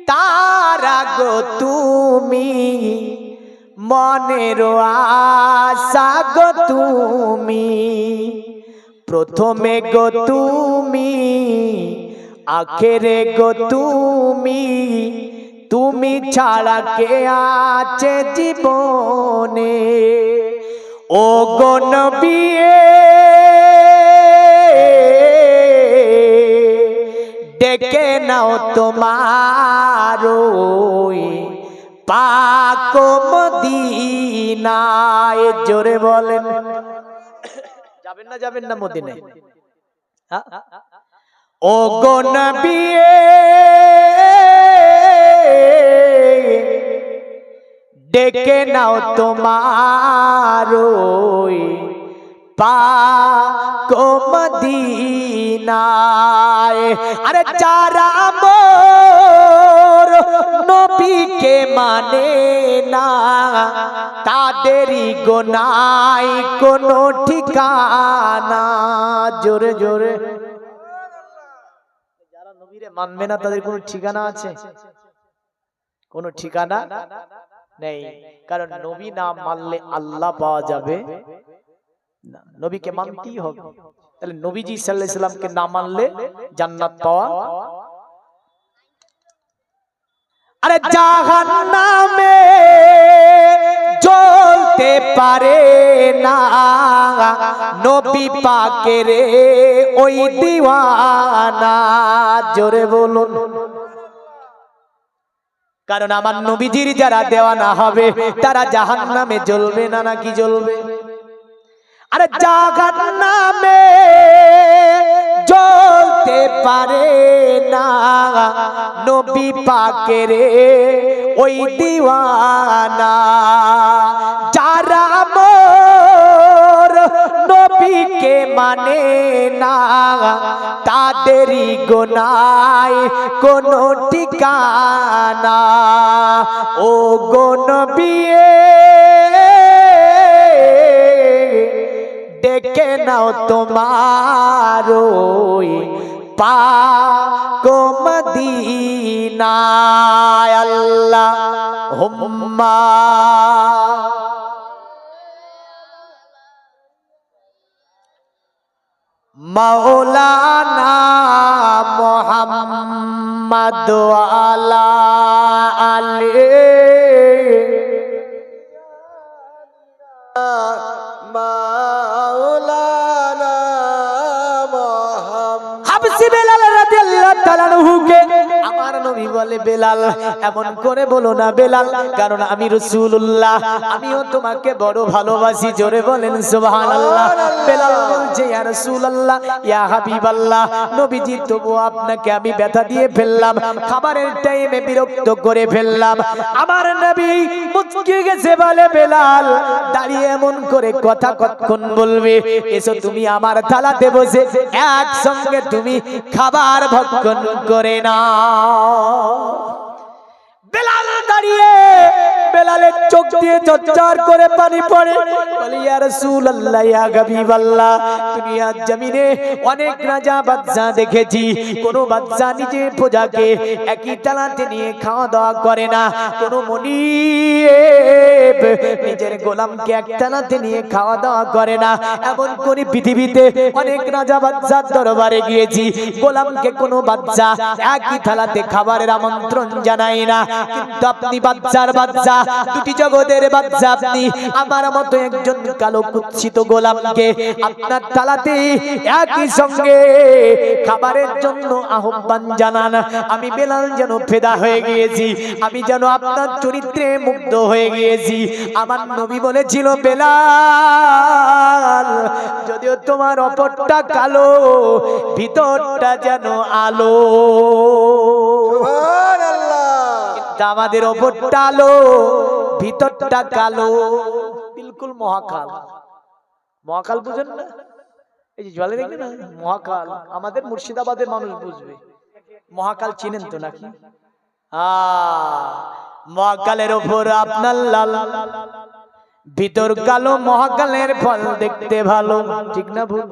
তারা গো তুমি, মনের আশা গো তুমি, প্রথমে গো তুমি, আখেরে গো তুমি, তুমি ছাড়া কে আছে জীবনে, ও গো নবী ডেকে নাও তোমার পাক মদিনায়। জোরে বলেন, যাবেন না যাবেন না মদিনায়? ও গো নবী ডেকে নাও তোমার পাক মদিনায়। আরে যারা মোর নবীকে মানে না তাদেরই গোনাই কোনো ঠিকানা। জোরে জোরে, যারা নবীরে মানবে না তাদের কোনো ঠিকানা আছে? কোনো ঠিকানা নেই, কারণ নবী না মানলে আল্লাহ পাওয়া যাবে না, নবীকে মানতেই হবে। তাহলে নবীজি সাল্লাল্লাহু আলাইহি সাল্লামকে না মানলে জান্নাত পাওয়া, আরে জাহান্নামে জ্বলতে পারে না নবী পাকের ওই দিওয়ানা। জোরে বলুন। কারণ আমার নবীজির যারা দেওয়ানা হবে তারা জাহান্নামে জ্বলবে না, নাকি জ্বলবে? আরে জাহান্নামে জ্বলতে পারে না নবী পাকের ওই দিওয়ানা। যারা মোর নবীকে মানে না তাদেরই গোনায় কোনো ঠিকানা। ও গো নবী ডেকে নাও তোমার ওই পাক মদিনায়। আল্লাহুম্মা মাওলানা মুহাম্মদ আলা আলি মাওলানা মুহাম্মদ। হাবসি বেলাল রাদিয়াল্লাহু তাআলা আনহুকে আমার নবী বলে, বেলাল এমন করে বলো না বেলাল, কারণ আমি রাসূলুল্লাহ, আমিও তোমাকে বড় ভালোবাসি। জোরে বলেন সুবহানাল্লাহ। বেলাল বলছে, ইয়া রাসূলুল্লাহ, ইয়া হাবিবাল্লাহ, নবীজি তবু আপনাকে আমি ব্যথা দিয়ে ফেললাম, খাবারের টাইমে বিরক্ত করে ফেললাম। আমার নবী মুচকে গেছে, বলে বেলাল দাঁড়িয়ে এমন করে কথা কতক্ষণ বলবে? এসো তুমি আমার থালাতে বসে একসঙ্গে তুমি খাবার ভক্ষণ করে নাও। বেলাল দাঁড়িয়ে, বেলালের চোখ দিয়ে চচ্চর করে পানি পড়ে। বলে, ইয়া রাসূলুল্লাহ, ইয়া হাবিবাল্লাহ, দুনিয়ার জমিনে অনেক রাজা বাদশা দেখেছি, কোন বাদশা নিজে প্রজাকে একই তালাতে নিয়ে খাওয়া দাওয়া করে না। কোন মনিব নিজের গোলামকে এক তালাতে নিয়ে খাওয়া দাওয়া করে না। এমন করে পৃথিবীতে অনেক রাজা বাদশার দরবারে গিয়েছি, গোলামকে কোন বাদশা একই থালাতে খাবারের আমন্ত্রণ জানায় না। কিন্তু আপনি বাদশার বাদশা, দুটি জগতের বাদশা, আপনি আমার মতো একজন কালো কুৎসিত গোলামকে আপনার থালাতে একই সঙ্গে খাবারের জন্য আহ্বান জানান। আমি বেলাল যেন ফেদা হয়ে গিয়েছি, আমি যেন আপনার চরিত্রে মুগ্ধ হয়ে গিয়েছি। আমার নবী বলেছিল, বেলাল যদিও তোমার অপরটা কালো, ভিতরটা যেন আলো। আমাদের ওপরটা আলো, ভিতরটা কালো, বিলকুল মহাকাল। মহাকাল বুঝেন না? এই যে জলে দেখবেন না মহাকাল, আমাদের মুর্শিদাবাদের মানুষ বুঝবে। মহাকাল চিনেন তো নাকি? মহাকালের ওপর আপনার লাল, ভিতর কালো, মহাকালের ফল দেখতে ভালো। ঠিক না ভুল?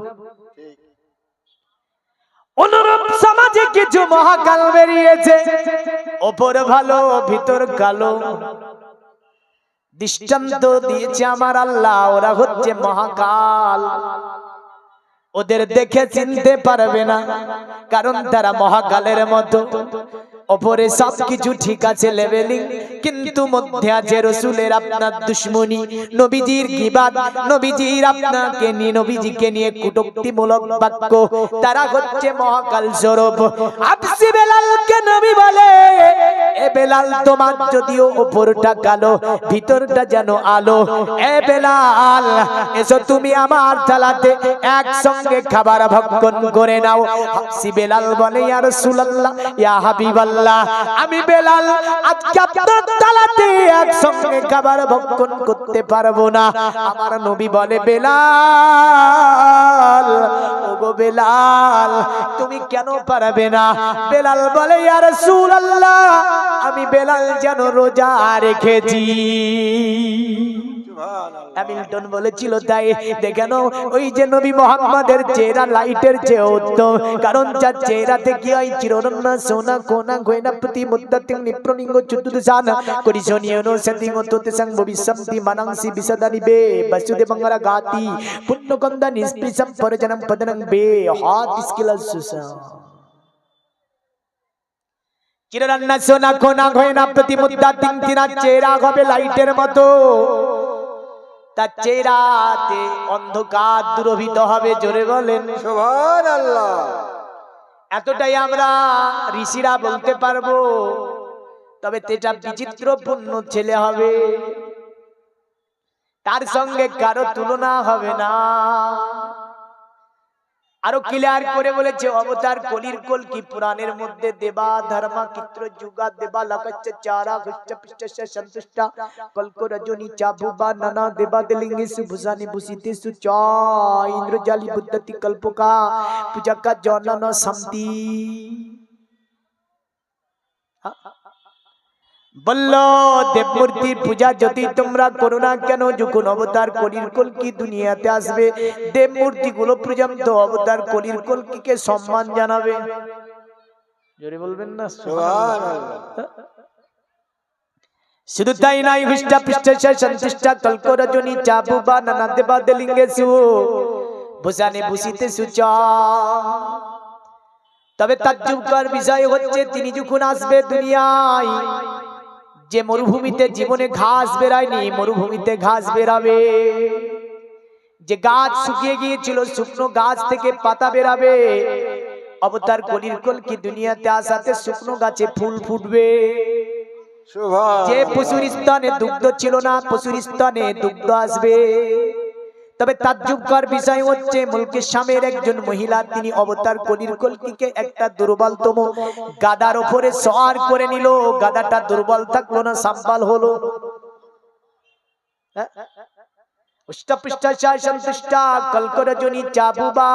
অনুরূপ সমাজে কিছু মহাকাল বেরিয়েছে, ওপর ভালো ভিতর কালো। দৃষ্টান্ত দিয়েছে আমার আল্লাহ, ওরা হচ্ছে মহাকাল। ওদের দেখে চিনতে পারবে না, কারণ তারা মহাকালের মতো। ওপরে সবকিছু ঠিক আছে লেভেলিং, কিন্তু মধ্যে আছে রাসূলের আপনার দুশমনি, নবীজির গীবাত, নবীজির আপনাকে নিয়ে, নবীজিকে নিয়ে কটূক্তিমূলক বাক্য। তারা হচ্ছে মহাকাল স্বরূপ। আবসি বেলালকে নবী বলে, এ বেলাল তোমার যদিও ওপরটা কালো, ভিতরটা যেন আলো। এ বেলাল এসো তুমি আমার থালাতে একসঙ্গে খাবার ভক্ষণ করে নাও। আবসি বেলাল বলে, ইয়া রাসূলুল্লাহ, ইয়া হাবিবাল্লাহ, আমি বেলাল আজকে আপনার থালাতে একসঙ্গে খাবার ভক্ষণ করতে পারবো না। আমার নবী বলে, বেলাল, ওগো বেলাল, তুমি কেন পারবে না? বেলাল বলে, ইয়া রাসূলুল্লাহ, আমি বেলাল যেন রোজা রেখেছি। হ্যামিল্টন বলেছিল তাই দেখেন ওই যে নবী মোহাম্মদের চেহারা লাইটের চেয়ে উত্তম, কারণ যার চেহারাতে কি হয় চিররণ্য সোনা কোনা গয়না প্রতি মুদ্দাতিং নিপ্রলিঙ্গ চতুর্দশান করিশনীয় নো সতিং অততে সং ভবিষ্যন্তি মানাংসি বিসদানি বে বসুদেবঙ্গরা গাতি পুণ্যকন্দা নিষ্পৃশম পরজনম পদনং বে হাত স্কিলাল সুসা চিররণ্য সোনা কোনা গয়না প্রতি মুদ্দাতিং তিনার চেহারা হবে লাইটের মতো, তার চেহারাতে অন্ধকার দূরভূত হবে। জোরে বলেন সুবহানাল্লাহ। এতটাই আমরা ঋষিরা বলতে পারবো, তবে তেটা বিচিত্রপূর্ণ ছেলে হবে, তার সঙ্গে কারো তুলনা হবে না। আরো ক্লিয়ার করে বলেছে অবতার কলির কল কি পুরাণের মধ্যে দেবা ধর্মা চিত্র যুগা দেবা লকচ্চ চারা গুচ্চ পিষ্টস্য সন্তুষ্টা কল্ক রজনী চাবুবা নানা দেবা দেলিঙ্গে সুভুসানি ভূষিতে সুচা ইন্দ্রজালি বুদ্ধতি কল্পকা পূজাকা জনন শান্তি বলল দেবমূর্তির পূজা যদি তোমরা করো না কেন, যখন অবতার কলির কলকি দুনিয়াতে আসবে দেবমূর্তি গুলো পর্যন্ত অবতার কলির কলকিকে সম্মান জানাবে। জোরে বলবেন না সুবহানাল্লাহ। শুধু তাই নাই হুষ্টা পৃষ্ঠা সন্তুষ্টা কল্ক রজনী চাবুবা নানা দেবা দেলিঙ্গে সু ভূষানে ভূষিতে সুচা। তবে তাজ্জুবকর বিষয় হচ্ছে তিনি যখন আসবে দুনিয়ায়, যে মরুভূমিতে জীবনে ঘাস বেরায়নি মরুভূমিতে ঘাস বেরাবে, যে গাছ শুকিয়ে গিয়েছিল শুকনো গাছ থেকে পাতা বেরাবে, অবতার কলির কলকি দুনিয়াতে আসাতে শুকনো গাছে ফুল ফুটবে। যে পশুর স্তনে দুগ্ধ ছিল না পশুর স্তনে দুগ্ধ আসবে। তবে তাজ্জুবকর বিষয় হচ্ছে মুলকে শামের একজন মহিলা তিনি অবতার কলির কলকিকে একটা দুর্বলতম গাদার উপরে সওয়ার করে নিল, গাদাটা দুর্বল থাকলো না সাম্বাল হলো। কল্করজনী চাবুবা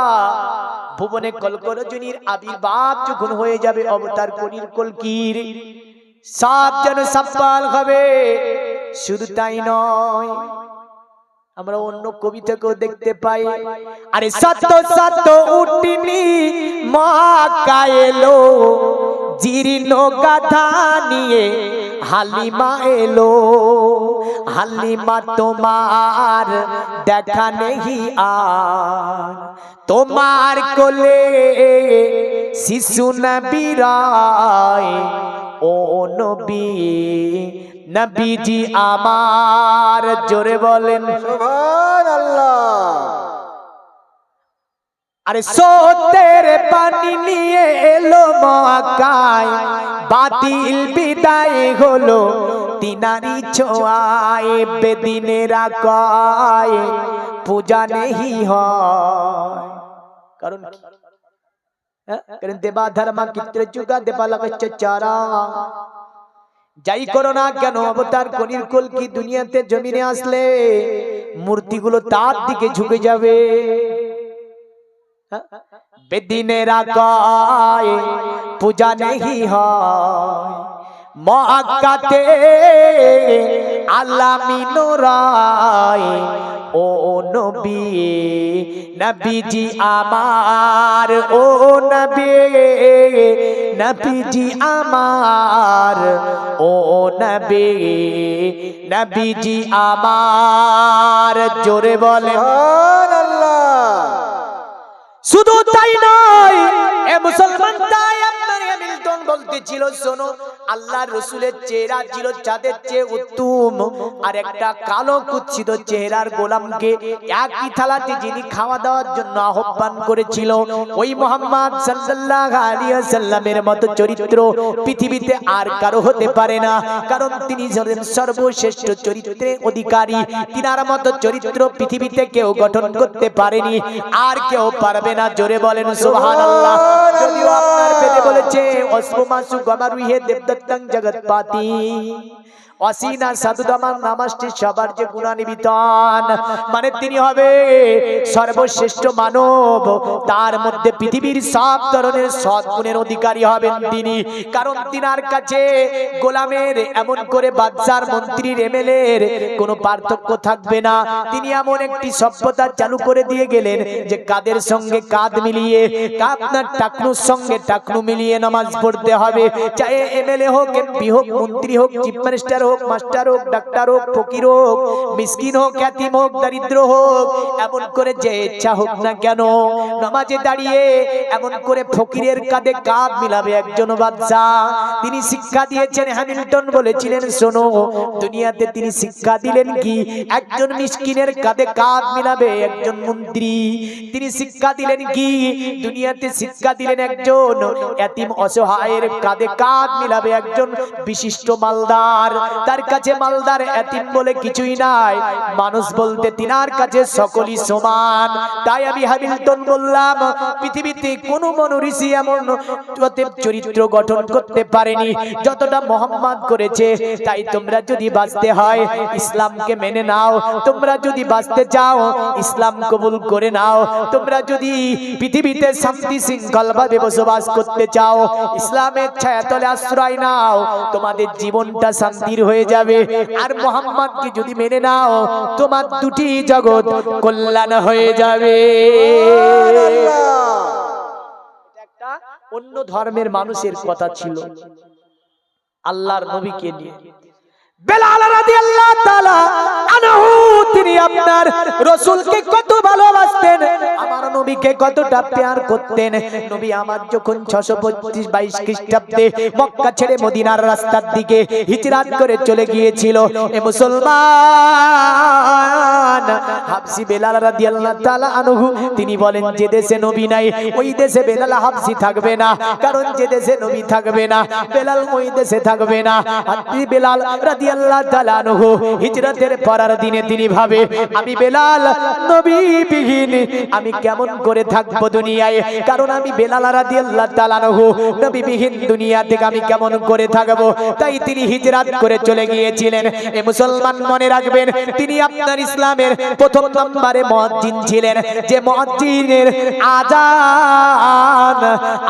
ভুবনে কল্করজনীর আবির্ভাব যখন হয়ে যাবে অবতার কলির কলকির সব যেন সাম্বাল হবে। শুধু তাই নয়, আমরা অন্য কবিতাকেও দেখতে পাই, আরে সত্য সত্য উঠিনি মক্কা এলো জীর্ণ গাধা নিয়ে হালিমা এলো, হালিমা তোমার দেখা নেহি আর, তোমার কোলে শিশু নবী রায় ও নবী নবীজি আমার। জোরে বলেন সুবহানাল্লাহ। আরে সোতের পানি নিয়ে এলো মক্কায়, বাতিল বিদায় হলো তিনারি ছোঁয়ায়, বেদিনেরা কয় পূজা নেহি হয়। কারণ দেবা ধর্মা চিত্র যুগা দেবা লকচ্চ চারা। যাই করো না কেন অবতার কলির কলকি দুনিয়াতে জমিনে আসলে মূর্তিগুলো তার দিকে ঝুঁকে যাবে। বেদিনেরা কয় পূজা নেহি হয়, মক্কাতে আলামিনুরায় ও নবী নবীজি আমার, ও নবী নবীজি আমার, ও নবী নবীজি আমার। জোরে বলে সুবহানাল্লাহ। শুধু তাই নয়, এ মুসলমান তাই আপনার হ্যামিল্টন বলতেছিল শোনো আল্লাহর রাসূলের চেহারা ছিল চাঁদের চেয়ে উত্তম, আর একটা কালো কুৎসিত চেহারার গোলামকে একই থালাতে যিনি খাওয়া দাওয়ার জন্য আহ্বান করেছিল, ওই মুহাম্মদ সাল্লাল্লাহু আলাইহি ওয়াসাল্লামের মতো চরিত্র পৃথিবীতে আর কারো হতে পারে না, কারণ তিনি হলেন সর্বশ্রেষ্ঠ চরিত্রের অধিকারী। তিনার মতো চরিত্র পৃথিবীতে কেউ গঠন করতে পারেনি, আর কেউ পারবে না। জোরে বলেন সুবহানাল্লাহ। যদিও আপনার বেদে বলেছে অস্পমাসু গমারুহে দেবদত্তং জগৎপাতি, অসিনা সাধুদামান নামাজটি সবার যে গুণান্বিতন, মানে তিনি হবে সর্বশ্রেষ্ঠ মানব, তার মধ্যে পৃথিবীর সব ধরনের সদ্গুণের অধিকারী হবেন তিনি। কারণ তিনার কাছে গোলামের এমন করে বাদশার মন্ত্রীর এমএলএর কোনো পার্থক্য থাকবে না। তিনি এমন একটি সভ্যতা চালু করে দিয়ে গেলেন যে কাদের সঙ্গে কাঁধ মিলিয়ে, আপনার টাকনুর সঙ্গে টাকনু মিলিয়ে নামাজ পড়তে হবে। চাহে এমএলএ হোক, এমপি হোক, মন্ত্রী হোক, চিফ মিনিস্টার হোক, মাস্টার হোক, ডাক্তার হোক, ফকির হোক, মিসকিন হোক, ইয়াতীম হোক, দরিদ্র হোক, এমন করে যে ইচ্ছা হোক না কেন নামাজে দাঁড়িয়ে এমন করে ফকিরের কাঁধে কাঁধ মিলাবে একজন বাদশা। তিনি শিক্ষা দিয়েছেন, হ্যামিল্টন বলেছিলেন শোনো, দুনিয়াতে তিনি শিক্ষা দিলেন কি একজন মিসকিনের কাঁধে কাঁধ মিলাবে একজন মন্ত্রী। তিনি শিক্ষা দিলেন কি দুনিয়াতে শিক্ষা দিলেন একজন ইয়াতীম অসহায়ের কাঁধে কাঁধ মিলাবে একজন বিশিষ্ট মালদার। তার কাছে মালদার ইয়াতীম বলে কিছুই নাই, মানুষ বলতে তিনার কাছে সকলই সমান। তাই আমি হ্যামিল্টন বললাম পৃথিবীতে কোনো মনীষী এমন চরিত্র গঠন করতে পারেনি যতটা মোহাম্মদ করেছে। তাই তোমরা যদি বাঁচতে হয় ইসলামকে মেনে নাও, তোমরা যদি বাঁচতে চাও ইসলাম কবুল করে নাও, তোমরা যদি পৃথিবীতে শান্তি শৃঙ্খলভাবে বসবাস করতে চাও ইসলামের ছায়াতলে আশ্রয় নাও, তোমাদের জীবনটা শান্তির হয়ে যাবে। আর মোহাম্মদকে যদি মেনে নাও তোমার দুটি জগৎ কল্যাণ হয়ে যাবে। একটা অন্য ধর্মের মানুষের কথা ছিল, আল্লাহর নবীকে নিয়ে। বেলাল রাদিয়াল্লাহু তাআলা আনহু তিনি আপনার রাসূলকে কত ভালোবাসতেন, আমার নবীকে কতটা প্যার করতেন। নবী আমার যখন 622 খ্রিস্টাব্দে মক্কা ছেড়ে মদিনার রাস্তার দিকে হিজরত করে চলে গিয়েছিল, এ মুসলমান হাবশী বেলাল রাদিয়াল্লাহু তাআলা আনহু তিনি বলেন যে দেশে নবী নাই ওই দেশে বেলাল হাবশী থাকবে না। কারণ যে দেশে নবী থাকবে না বেলাল ওই দেশে থাকবে না। হাবশী বেলাল রাদিয়াল্লাহু তাআলা আনহু হিজরতের পরের দিনে তিনি ভাবে আমি বেলাল নবী বিহীন আমি কেমন করে থাকবো দুনিয়ায়। কারণ আমি বেলাল রাদিয়াল্লাহু তাআলা আনহু নবী বিহীন দুনিয়া থেকে আমি কেমন করে থাকবো। তাই তিনি হিজরত করে চলে গিয়েছিলেন। এ মুসলমান মনে রাখবেন তিনি আপনার ইসলামের প্রথম নম্বরে মুয়াজ্জিন ছিলেন, যে মুয়াজ্জিনের আযান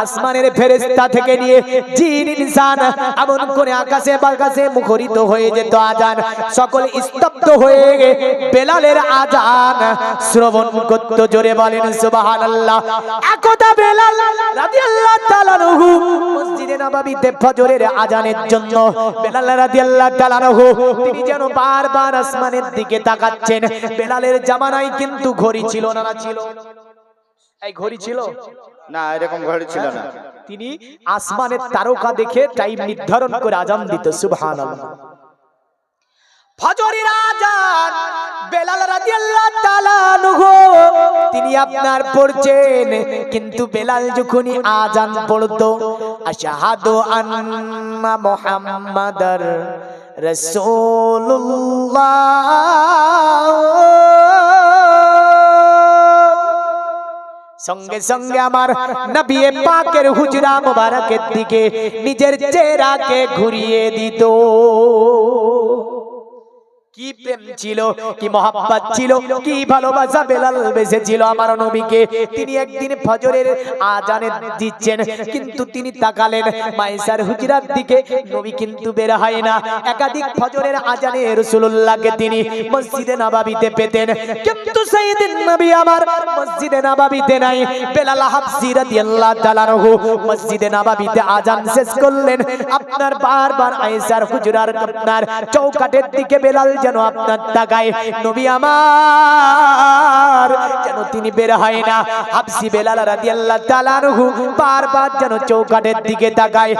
আসমানের ফেরেশতা থেকে নিয়ে জিন ইনসান এমন করে আকাশে বাতাসে মুখরিত হয়ে যেত আযান, সকল স্তব্ধ হয়ে বেলালের আযান শ্রবণ করত। জোরে বলেন সুবহানাল্লাহ। একদা বেলাল রাদিয়াল্লাহু তাআলা আনহু মসজিদে নববীতে ফজরের আযানের জন্য বেলাল রাদিয়াল্লাহু তাআলা আনহু তিনি যেন বারবার আসমানের দিকে তাকাচ্ছেন। বেলালের জামানায় কিন্তু ঘড়ি ছিল না, ছিল এই ঘড়ি ছিল না, এরকম ঘড়ি ছিল না। তিনি আসমানের তারকা দেখে টাইম নির্ধারণ করে আযান দিত। সুবহানাল্লাহ। ফজরের আযান বেলাল রাদিয়াল্লাহু তাআলা আনহু তিনি আপনার পড়ছেন, কিন্তু বেলাল যখনই আযান পড়তো আশহাদু আন্না মুহাম্মাদার রাসূলুল্লাহ সঙ্গে সঙ্গে আমার নবী পাকের হুজরা মোবারকের দিকে নিজের চেহারাকে ঘুরিয়ে দিত। কি প্রেম ছিল, কি মহব্বত ছিল, কি ভালোবাসা বেলাল বেসেছিল আমার নবীকে। তিনি একদিন ফজরের আযানে দিচ্ছেন, কিন্তু তিনি তাকালেন মায়েশার হুজরার দিকে, নবী কিন্তু বের হয় না। একাধিক ফজরের আযানে রাসূলুল্লাহকে তিনি মসজিদে নববীতে পেতেন, কিন্তু সাইয়েদিন নবী আমার মসজিদে নববীতে নাই। বেলাল হাবশী রাদিয়াল্লাহু তাআলা আনহু মসজিদে নববীতে আযান শেষ করলেন, আপনার বারবার আয়েশার হুজরার আপনার চৌকাঠের দিকে বেলাল যেন আপনার তাকায়, নবী আমার যেন তিনি বের হয় না। হাবশী বেলাল রাদিয়াল্লাহু তাআলা আনহু বারবার যেন চৌকাঠের দিকে তাকায়।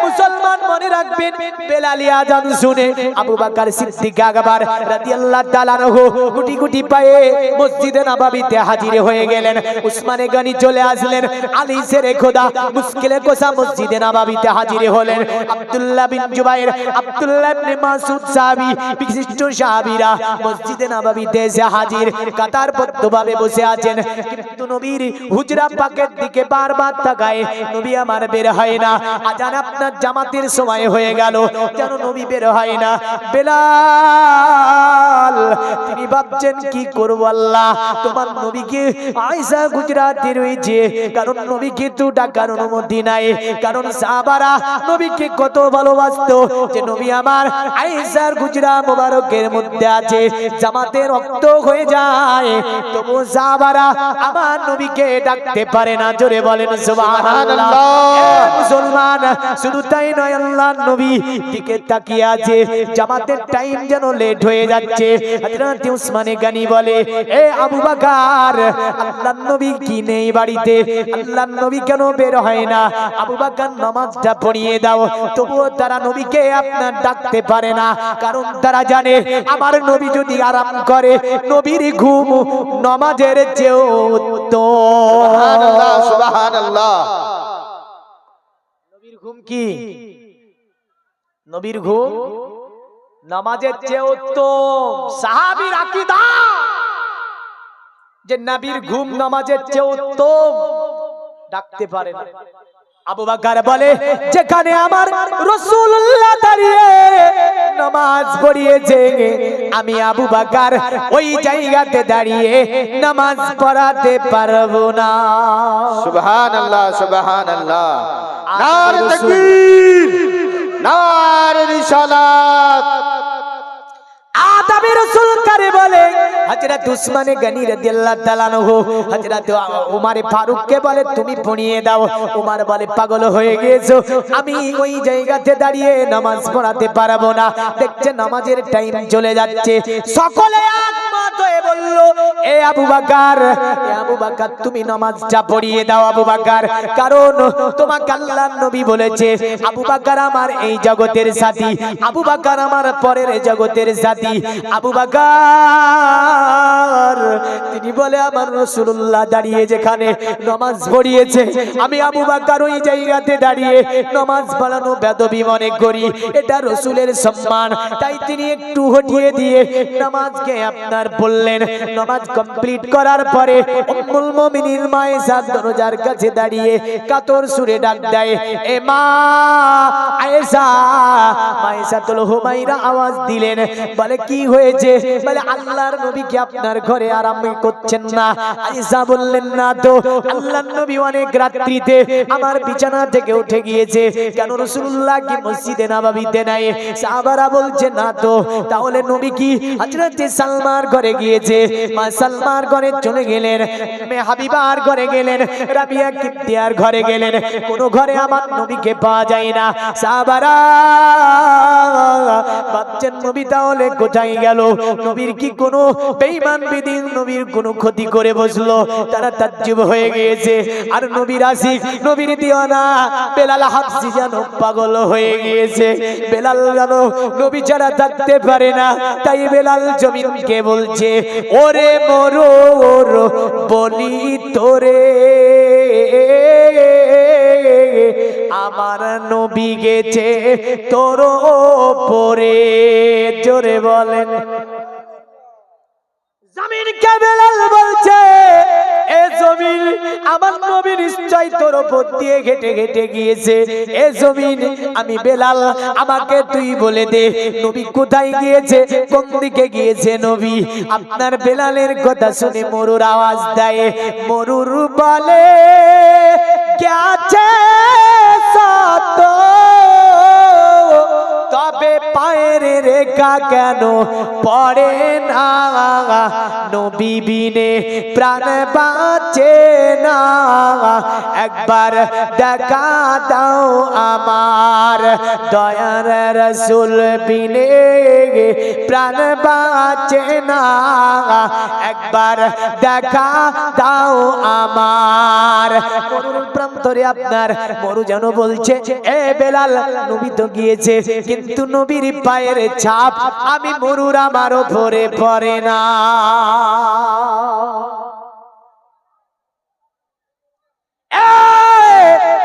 মুসলমান মনে রাখবেন বেলালি আযান শুনে আবু বকর সিদ্দিক আকবর রাদিয়াল্লাহু তাআলা আনহু গুটি গুটি পায়ে মসজিদে নববীতে হাজির হয়ে গেলেন। উসমানে গনি চলে আসলেন, আলী শেরে খোদা মুশকিলে কোসা মসজিদে নববীতে হাজির হলেন। আব্দুল্লাহ বিন জুবাইর, আব্দুল্লাহ ইবনে মাসউদ সাহাবী, বিশিষ্ট সাহাবীরা মসজিদে নববীতে এসে হাজির, কাতারবদ্ধভাবে বসে আছেন, কিন্তু নবীর হুজরা পাকের দিকে বারবার তাকায়, নবী আমার বের হয় না। আযান আপনার জামাতের সময় হয়ে গেল, যেন নবী বের হয় না। বেলাল তিনি ভাবছেন কি করব আল্লাহ, তোমার নবীকে আয়েশা গুজরাতি রয়েছে, কারণ নবীকে তো ডাকার অনুমতি নাই, কারণ সাহাবারা নবীকে কত ভালোবাসতো যে নবী আমার আয়েশার গুজরা মোবারকের মধ্যে আছে, জামাতে রক্ত হয়ে যায়, তবু সাহাবারা আমার নবীকে ডাকতে পারে না। জোরে বলেন সুবহানাল্লাহ। মুসলমান শুধু তাই নয়, আল্লাহর নবী দিকে তাকিয়ে আছে, জামাতের টাইম যেন লেট হয়ে যাচ্ছে। হযরত উসমানে গানি বলে, এ আবু বকর, আল্লাহর নবী কি নেই বাড়িতে? আল্লাহর নবী কেন বের হয় না? আবু বকর নামাজটা পড়িয়ে দাও। তবুও তারা নবীকে আপনার ডাকতে পারে না, কারণ তারা জানে আমার নবী যদি আরাম করে, নবীর ঘুম নামাজের চেয়েও উত্তম। সুবহানাল্লাহ, সুবহানাল্লাহ। নবীর ঘুম কি? নবীর ঘুম নামাজের চেয়ে উত্তম। সাহাবীর আকীদা যে নবীর ঘুম নামাজের চেয়ে উত্তম, ডাকতে পারে না। আবু বকর বলে, যেখানে আমার রাসূলুল্লাহ দাঁড়িয়ে নামাজ পড়িয়েছে, আমি আবু বকর ওই জায়গাতে দাঁড়িয়ে নামাজ পড়াতে পারবো না। সুবহানাল্লাহ, সুবহানাল্লাহ। নারে তাকবীর, নারে রিসালাত। আদবে রাসূল কারে বলে? হযরত উসমানে গনি রাদিয়াল্লাহু তাআলা আনহু হযরত ওমর ফারুক কে বলে, তুমি পড়িয়ে দাও। ওমর বলে, পাগল হয়ে গিয়েছো, আমি ওই জায়গাতে দাঁড়িয়ে নামাজ পড়াতে পারবো না। দেখছে নামাজের টাইম চলে যাচ্ছে, সকলে একমত হয়ে বলল, এ আবু বকর, এ আবু বকর, তুমি নামাজটা পড়িয়ে দাও আবু বকর, কারণ তোমাকে আল্লাহর নবী বলেছে আবু বকর আমার এই জগতের সাথী, আবু বকর আমার পরের জগতের সাথী। আবু বকর তিনি বলে, আমার রাসূলুল্লাহ দাঁড়িয়ে যেখানে নামাজ পড়িয়েছে, আমি আবু বকর ওই জায়গাতে দাঁড়িয়ে নামাজ পড়ানো বেদবি মনে করি, এটা রাসূলের সম্মান, তাই তিনি একটু হটিয়ে দিয়ে নামাজকে আপনার বললেন। নামাজ কমপ্লিট করার পরে উম্মুল মুমিনিন মা আয়েশা দরজার কাছে দাঁড়িয়ে কাতর সুরে ডাক দেয়, এ মা আয়েশা। মা আয়েশাতুল হুমায়রা আওয়াজ দিলেন, বলে কি হয়েছে? বলে আল্লাহর নবী কি আপনার ঘরে আরাম করছেন না? আয়েশা বললেন, না তো, আল্লাহর নবী অনেক রাত্রিতে আমার বিছানা থেকে উঠে গিয়েছে। কেন রাসূলুল্লাহ কি মসজিদে নববীতে নাই? সাহাবারা বলছে, না তো, তাহলে নবী কি হযরত সালমার ঘরে গিয়েছে? মা সালমার ঘরে চলে গেলেন, মে হাবিবার ঘরে গেলেন, রাবিয়া কিবতিয়ার ঘরে গেলেন, কোন ঘরে আমার নবীকে পাওয়া যায় না। সাহাবারা ভাবছেন নবী তাহলে কোথায় গেল? নবীর কি কোনো বেঈমান বিদিন নবীর কোনো ক্ষতি করে বসলো? তারা তাজ্জুব হয়ে গিয়েছে। আর নবীর আশিক, নবীর দিওয়ানা বেলাল হাবশি যেন পাগল হয়ে গিয়েছে। বেলাল যেন নবী ছাড়া থাকতে পারে না, তাই বেলাল জমিনকে বলছে, ওরে মরুর বলি তোরে, আমার নবী গেছে তোর ওপরে। জোরে বলেন। জমিনকে বেলাল বলছে, এ জমিন, আমার নবী নিশ্চয় তোর উপর দিয়ে ঘেটে ঘেটে গিয়েছে। এ জমিন, আমি বেলাল, আমাকে তুই বলে দে নবী কোথায় গিয়েছে, কোন দিকে গিয়েছে নবী? আপনার বেলালের কথা শুনে মরুর আওয়াজ দেয়, মরুর বলে, গেছে সত, তবে পায়ের রেখা কেন পড়ে না? নবী বিনে প্রাণ বাঁচে না, একবার দেখা দাও আমার দয়ার রাসূল বিনে প্রাণ বাঁচে না, একবার দেখা দাও আমার। মরুর প্রান্তরে আপনার মরু যেন বলছে, এ বেলাল, নবী তো গিয়েছে, কিন্তু নবীর পায়ের ছাপ আমি মরুর আমার উপরে পড়ে না।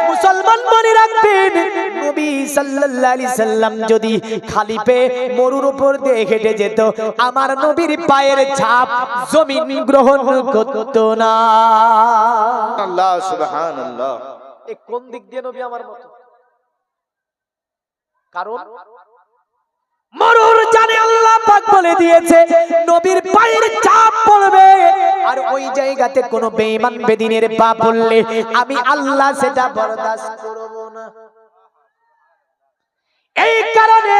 মুসলমান মনে রাখবেন, নবী সাল্লাল্লাহু আলাইহি সাল্লাম যদি খালি পেয়ে মরুর উপর দিয়ে হেঁটে যেত, আমার নবীর পায়ের ছাপ জমিন গ্রহণ করত না। আল্লাহ, সুবহানাল্লাহ। কোন দিক দিয়ে নবী আমার মতো? কারণ মরুর জানে আল্লাহ পাক বলে দিয়েছে নবীর পায়ের চাপ পড়বে, আর ওই জায়গাতে কোনো বেঈমান বেদিনের পা পড়লে আমি আল্লাহ সেটা বরদাস্ত করব না। এই কারণে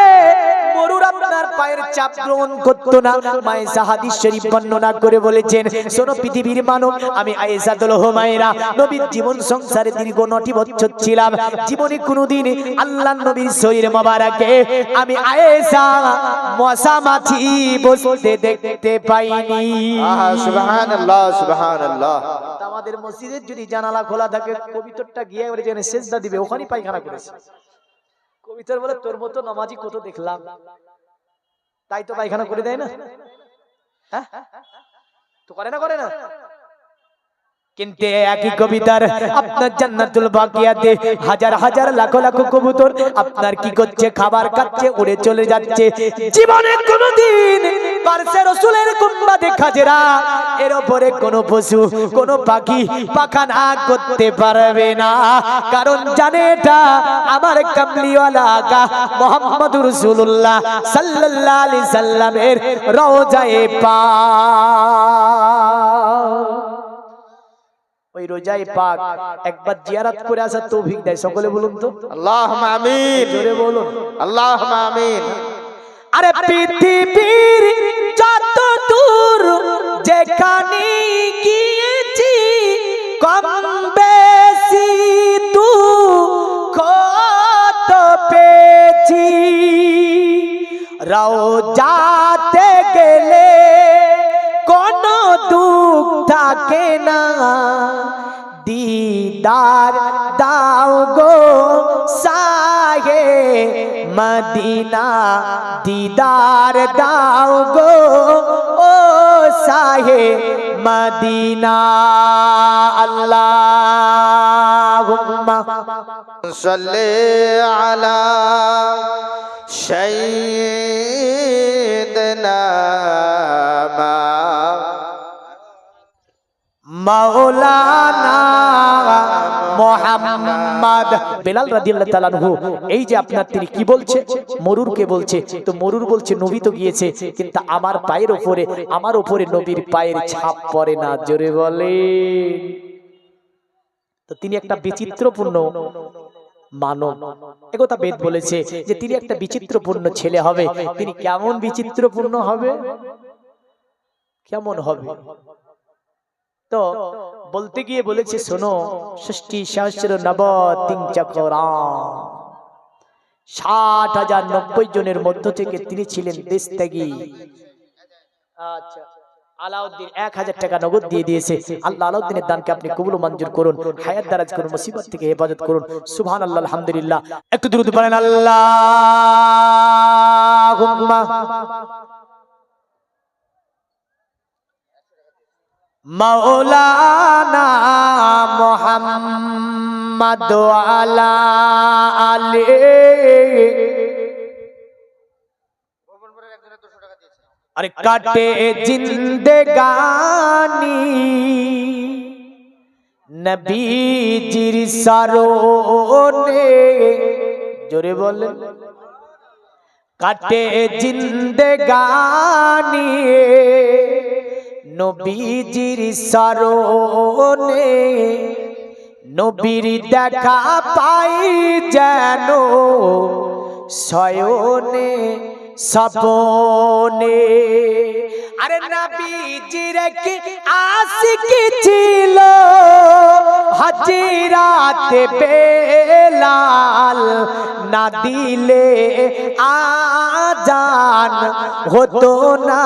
মরুর আপনার পায়ের চাপ গ্রহণ করতো না। মায়েশা হাদিস শরীফ বর্ণনা করে বলেছেন, শোনো পৃথিবীর মানব, আমি আয়েশাতুল হুমায়রা নবীর জীবন সংসারে দীর্ঘ 9টি বছর ছিলাম। জীবনে কোনোদিন আল্লাহর নবীর শরীর মোবারকে আমি আয়েশা মশা মাছি বসতে দেখতে পাইনি। আহা সুবহানাল্লাহ সুবহানাল্লাহ। আমাদের মসজিদের যদি জানালা খোলা থাকে, কবিতরটা গিয়ে ওখানে যেখানে সেজদা দিবে ওখানেই পায়খানা করেছে। কবিতর বলে তোর মতো নামাজি কত দেখলাম, তাই তো পায়খানা করে দেয় না, হ্যাঁ তো করে না। কিন্তু একই কবিতার আপনার জান্নাতুল বাকিয়াতে হাজার হাজার লাখ লাখ কবুতর আপনার কি করছে, খাবার খাচ্ছে, উড়ে চলে যাচ্ছে। জীবনে কোনোদিন পারসে রাসূলের গুম্বাদে খাজরা এর উপরে কোনো পশু কোনো পাখি পাখানা করতে পারবে না, কারণ জানে এটা আমার কামলিওয়ালা আকা মুহাম্মদুর রাসূলুল্লাহ সাল্লাল্লাহু আলাইহি সাল্লামের রওজায়ে পাক। ওই রোজায়ে পাক একবার জিয়ারত করে আসার তৌফিক দেয়, সকলে বলুন তো আল্লাহুম্মা আমিন। জোরে বলুন আল্লাহুম্মা আমিন। আরে পৃথিবীর যত দূর যেখানে গিয়েছি কম বেশি তু কত পেয়েছি, রওজাতে গেলে কোনো দুঃখ থাকে না, দিদার দাও গো সাহে মদিনা, দিদার দাও গো ও সাহে মদিনা। আল্লাহুম্মা সাল্লি আলা সাইয়্যিদিনা মাওলানা মুহাম্মদ। বেলাল রাদিয়াল্লাহু তাআলা আনহু এই যে আপনার তিনি কি বলছে, মরুরকে বলছে, তো মরুর বলছে নবী তো গিয়েছে কিন্তু আমার পায়ের উপরে আমার উপরে নবীর পায়ের ছাপ পড়ে না, জোরে বলে। তো তিনি একটা বিচিত্রপূর্ণ মানব, একথা বেদ বলেছে যে তিনি একটা বিচিত্রপূর্ণ ছেলে হবে। তিনি কেমন বিচিত্রপূর্ণ হবে, কেমন হবে? তো বলতে গিয়ে বলেছে, শোনো, ষষ্ঠী সহস্র নবতিং চকরা, 60,090 জনের মধ্য থেকে তিনি ছিলেন দেশত্যাগী। আচ্ছা, আলাউদ্দিন 1000 টাকা নগদ দিয়ে দিয়েছে। আল্লাহ আলাউদ্দিনের দানকে আপনি কবুল ও মঞ্জুর করুন, হায়াত দারাজ করুন, মুসিবত থেকে হেফাজত করুন। সুবহানাল্লাহ, আলহামদুলিল্লাহ। একটু দ্রুত পড়েন আল্লাহুম্মা মাওলানা মুহাম্মদ আলা আলি। আরে কাটে জিন্দেগানি নবীজির সারোনে, জোরে বলেন, কাটে জিন্দেগানি নবীজির সারোনে, নবীর দেখা পাই যেন শয়নে সপনে। আরে নবীজির কি আশিকি ছিল হাজিরাতে বেলাল, না দিলে আজান হতো না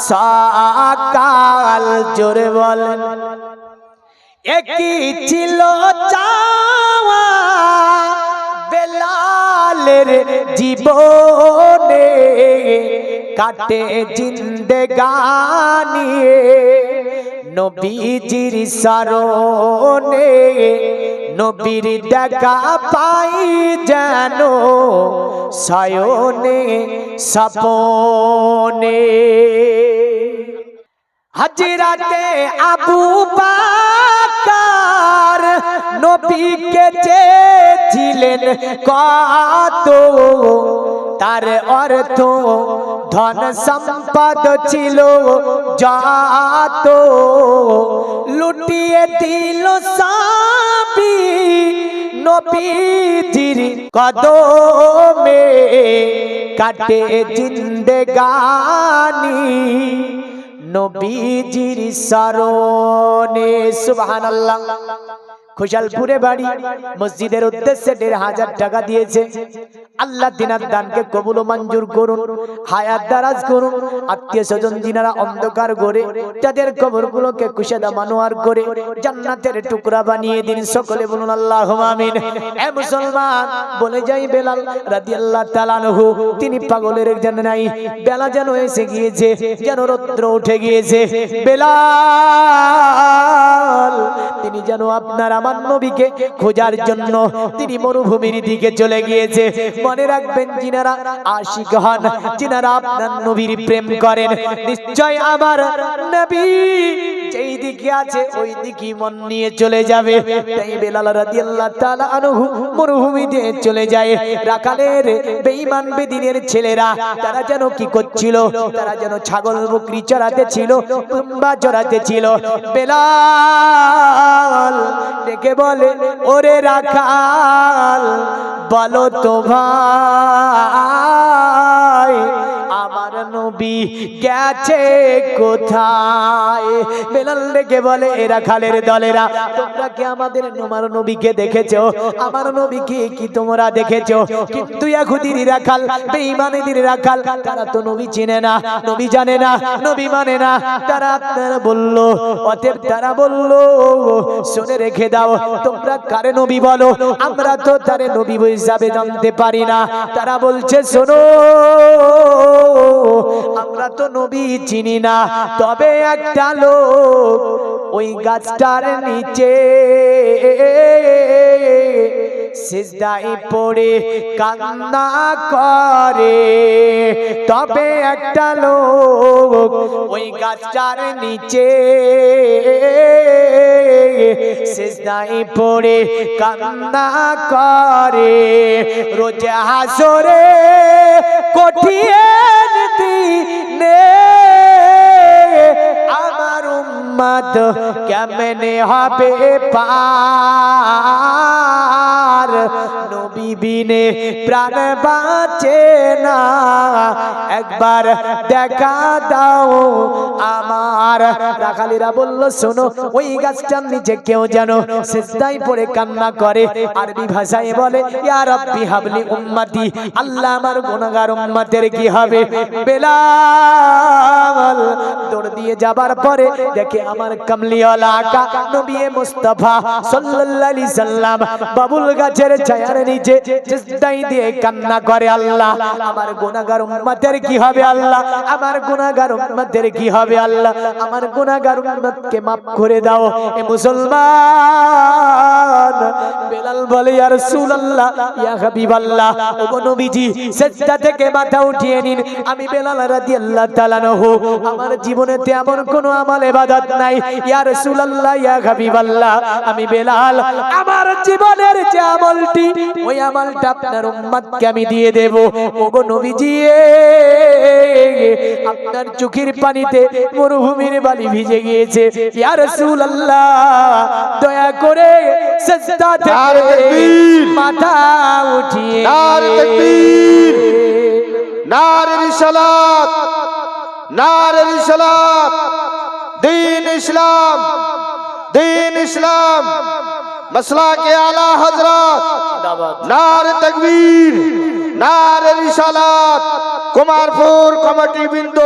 সকাল, জোরে বলেন। একই ছিল চাওয়া বেলালের জীবনে, কাটে জিন্দেগানি নবীজির সারোনে, নবীর দেখা পাই যেন শয়নে সপনে। হাজিরাতে আবু বকর নবীকে চেয়েছিলেন কত, তার অর্থ ধন সম্পদ ছিল যত, লুটিয়ে দিল সবই নবীজির কদমে, কাটে জিন্দেগানি নবীজির শরণে। সুবহানাল্লাহ। খুশালপুরে বাড়ি, মসজিদের উদ্দেশ্যে ১৫০০ টাকা দিয়েছে। আল্লাহ দিনার দানকে কবুল ও মঞ্জুর করুন, হায়াত দারাজ করুন। আত্মীয় স্বজন যিনারা অন্ধকার ঘরে, তাদের কবরগুলোকে কুশাদা মানোয়ার করে জান্নাতের টুকরা বানিয়ে দিন। সকলে বলুন আল্লাহুম্মা আমিন। এ মুসলমান, বলে যাই বেলাল রাদিয়াল্লাহু তাআলা আনহু, তিনি পাগলের একজন নাই। বেলা যেন এসে গিয়েছে, যেন রৌদ্র উঠে গিয়েছে। বেলাল তিনি যেন আপনার আমার নবীকে খোঁজার জন্য তিনি মরুভূমির দিকে চলে গিয়েছে। মনে রাখবেন, যিনারা আশিক হন, যিনারা আপনার নবীর প্রেম করেন, নিশ্চয় আমার নবী যেই দিকে আছে ওই দিকে মন নিয়ে চলে যাবে। তাই বেলাল রাদিয়াল্লাহু তাআলা আনহু মরুভূমিতে চলে যায়। রাখালের বেঈমান বেদিনের ছেলেরা তারা যেন কি করছিল? তারা যেন ছাগল বকরি চড়াতে ছিল, দুম্বা চড়াতে ছিল। বেলাল ডেকে বলে, ওরে রাখাল, বলো তো ভাই, আমার নবী গেছে কোথায়? বেলাল ডেকে বলে, এরা খালের দলেরা, তোমরা কি আমাদের আমার নবীকে দেখেছো? আমার নবীকে কি তোমরা দেখেছো? কিন্তু ইহুদির রাখাল, বেঈমানদের রাখাল, তারা তো নবী চিনে না, নবী জানে না, নবী মানে না। তারা আপনারা বললো, অতএব তারা বললো, শুনে রেখে দাও, তোমরা কারে নবী বলো, আমরা তো তারে নবী হিসাবে জানতে পারি না। তারা বলছে, শোনো, আমরা তো নবী চিনি না, তবে একটা লোক ওই গাছটার নিচে সিজদায় পড়ে কান্না করে। তবে একটা লোক ওই গাছটার নিচে সিজদায় পড়ে কান্না করে। রোজ হাসরে কঠিন দিনে আমার উম্মত কেমনে হবে পার? নবী বিনে প্রাণ বাঁচে না, একবার দেখা দাও আমার। রাখালিরা বলল, শোনো, ওই গাছটার নিচে কেউ যেন সিজদায় পড়ে কান্না করে। আরবি ভাষায় বলে, ইয়া রাব্বি হাবলি উম্মতি, আল্লাহ আমার গুনাহগার উম্মতের কি হবে? বেলাল দৌড় দিয়ে যাবার পরে দেখে আমার কামলিওয়ালা আকা নবী মুস্তাফা সাল্লাল্লাহু আলাইহি সাল্লাম বাবুল গাছের ছায়ার নিচে সিজদায় দিয়ে কান্না করে। আল্লাহ, আমার গুনাহগার উম্মতের কি হবে? আল্লাহ, আমার গুনাহগার উম্মতের কি হবে? আল্লাহ, আমার গুনাহগার উম্মতকে maaf করে দাও। এ মুসলমান, বেলাল বলে, ইয়া রাসূলুল্লাহ, ইয়া হাবিবাল্লাহ, ওগো নবীজি, সিজদা থেকে মাথা উঠিয়ে নিন। আমি বেলাল রাদিয়াল্লাহু তাআলা আনহু, আমার জীবনেতে এমন কোনো আমল ইবাদত নাই। ইয়া রাসূলুল্লাহ, ইয়া হাবিবাল্লাহ, আমি বেলাল আমার জীবনের যে আমলটি, ওই আমলটা আপনার উম্মতকে আমি দিয়ে দেব। ওগো নবীজি, আপনার চোখের পানিতে মরুভূমির বালি ভিজে গিয়েছে। ইয়া রাসূলুল্লাহ, দয়া করে সিজদা থেকে মাথা উঠিয়ে নারে তাকবীর, নারে রিসালাত, নারে রিসালাত, দীন ইসলাম, দীন ইসলাম, মাসলাকে আলা হযরত, নারে তাকবীর, নারে রিসালাত, কুমারপুর কমিটি বৃন্দ।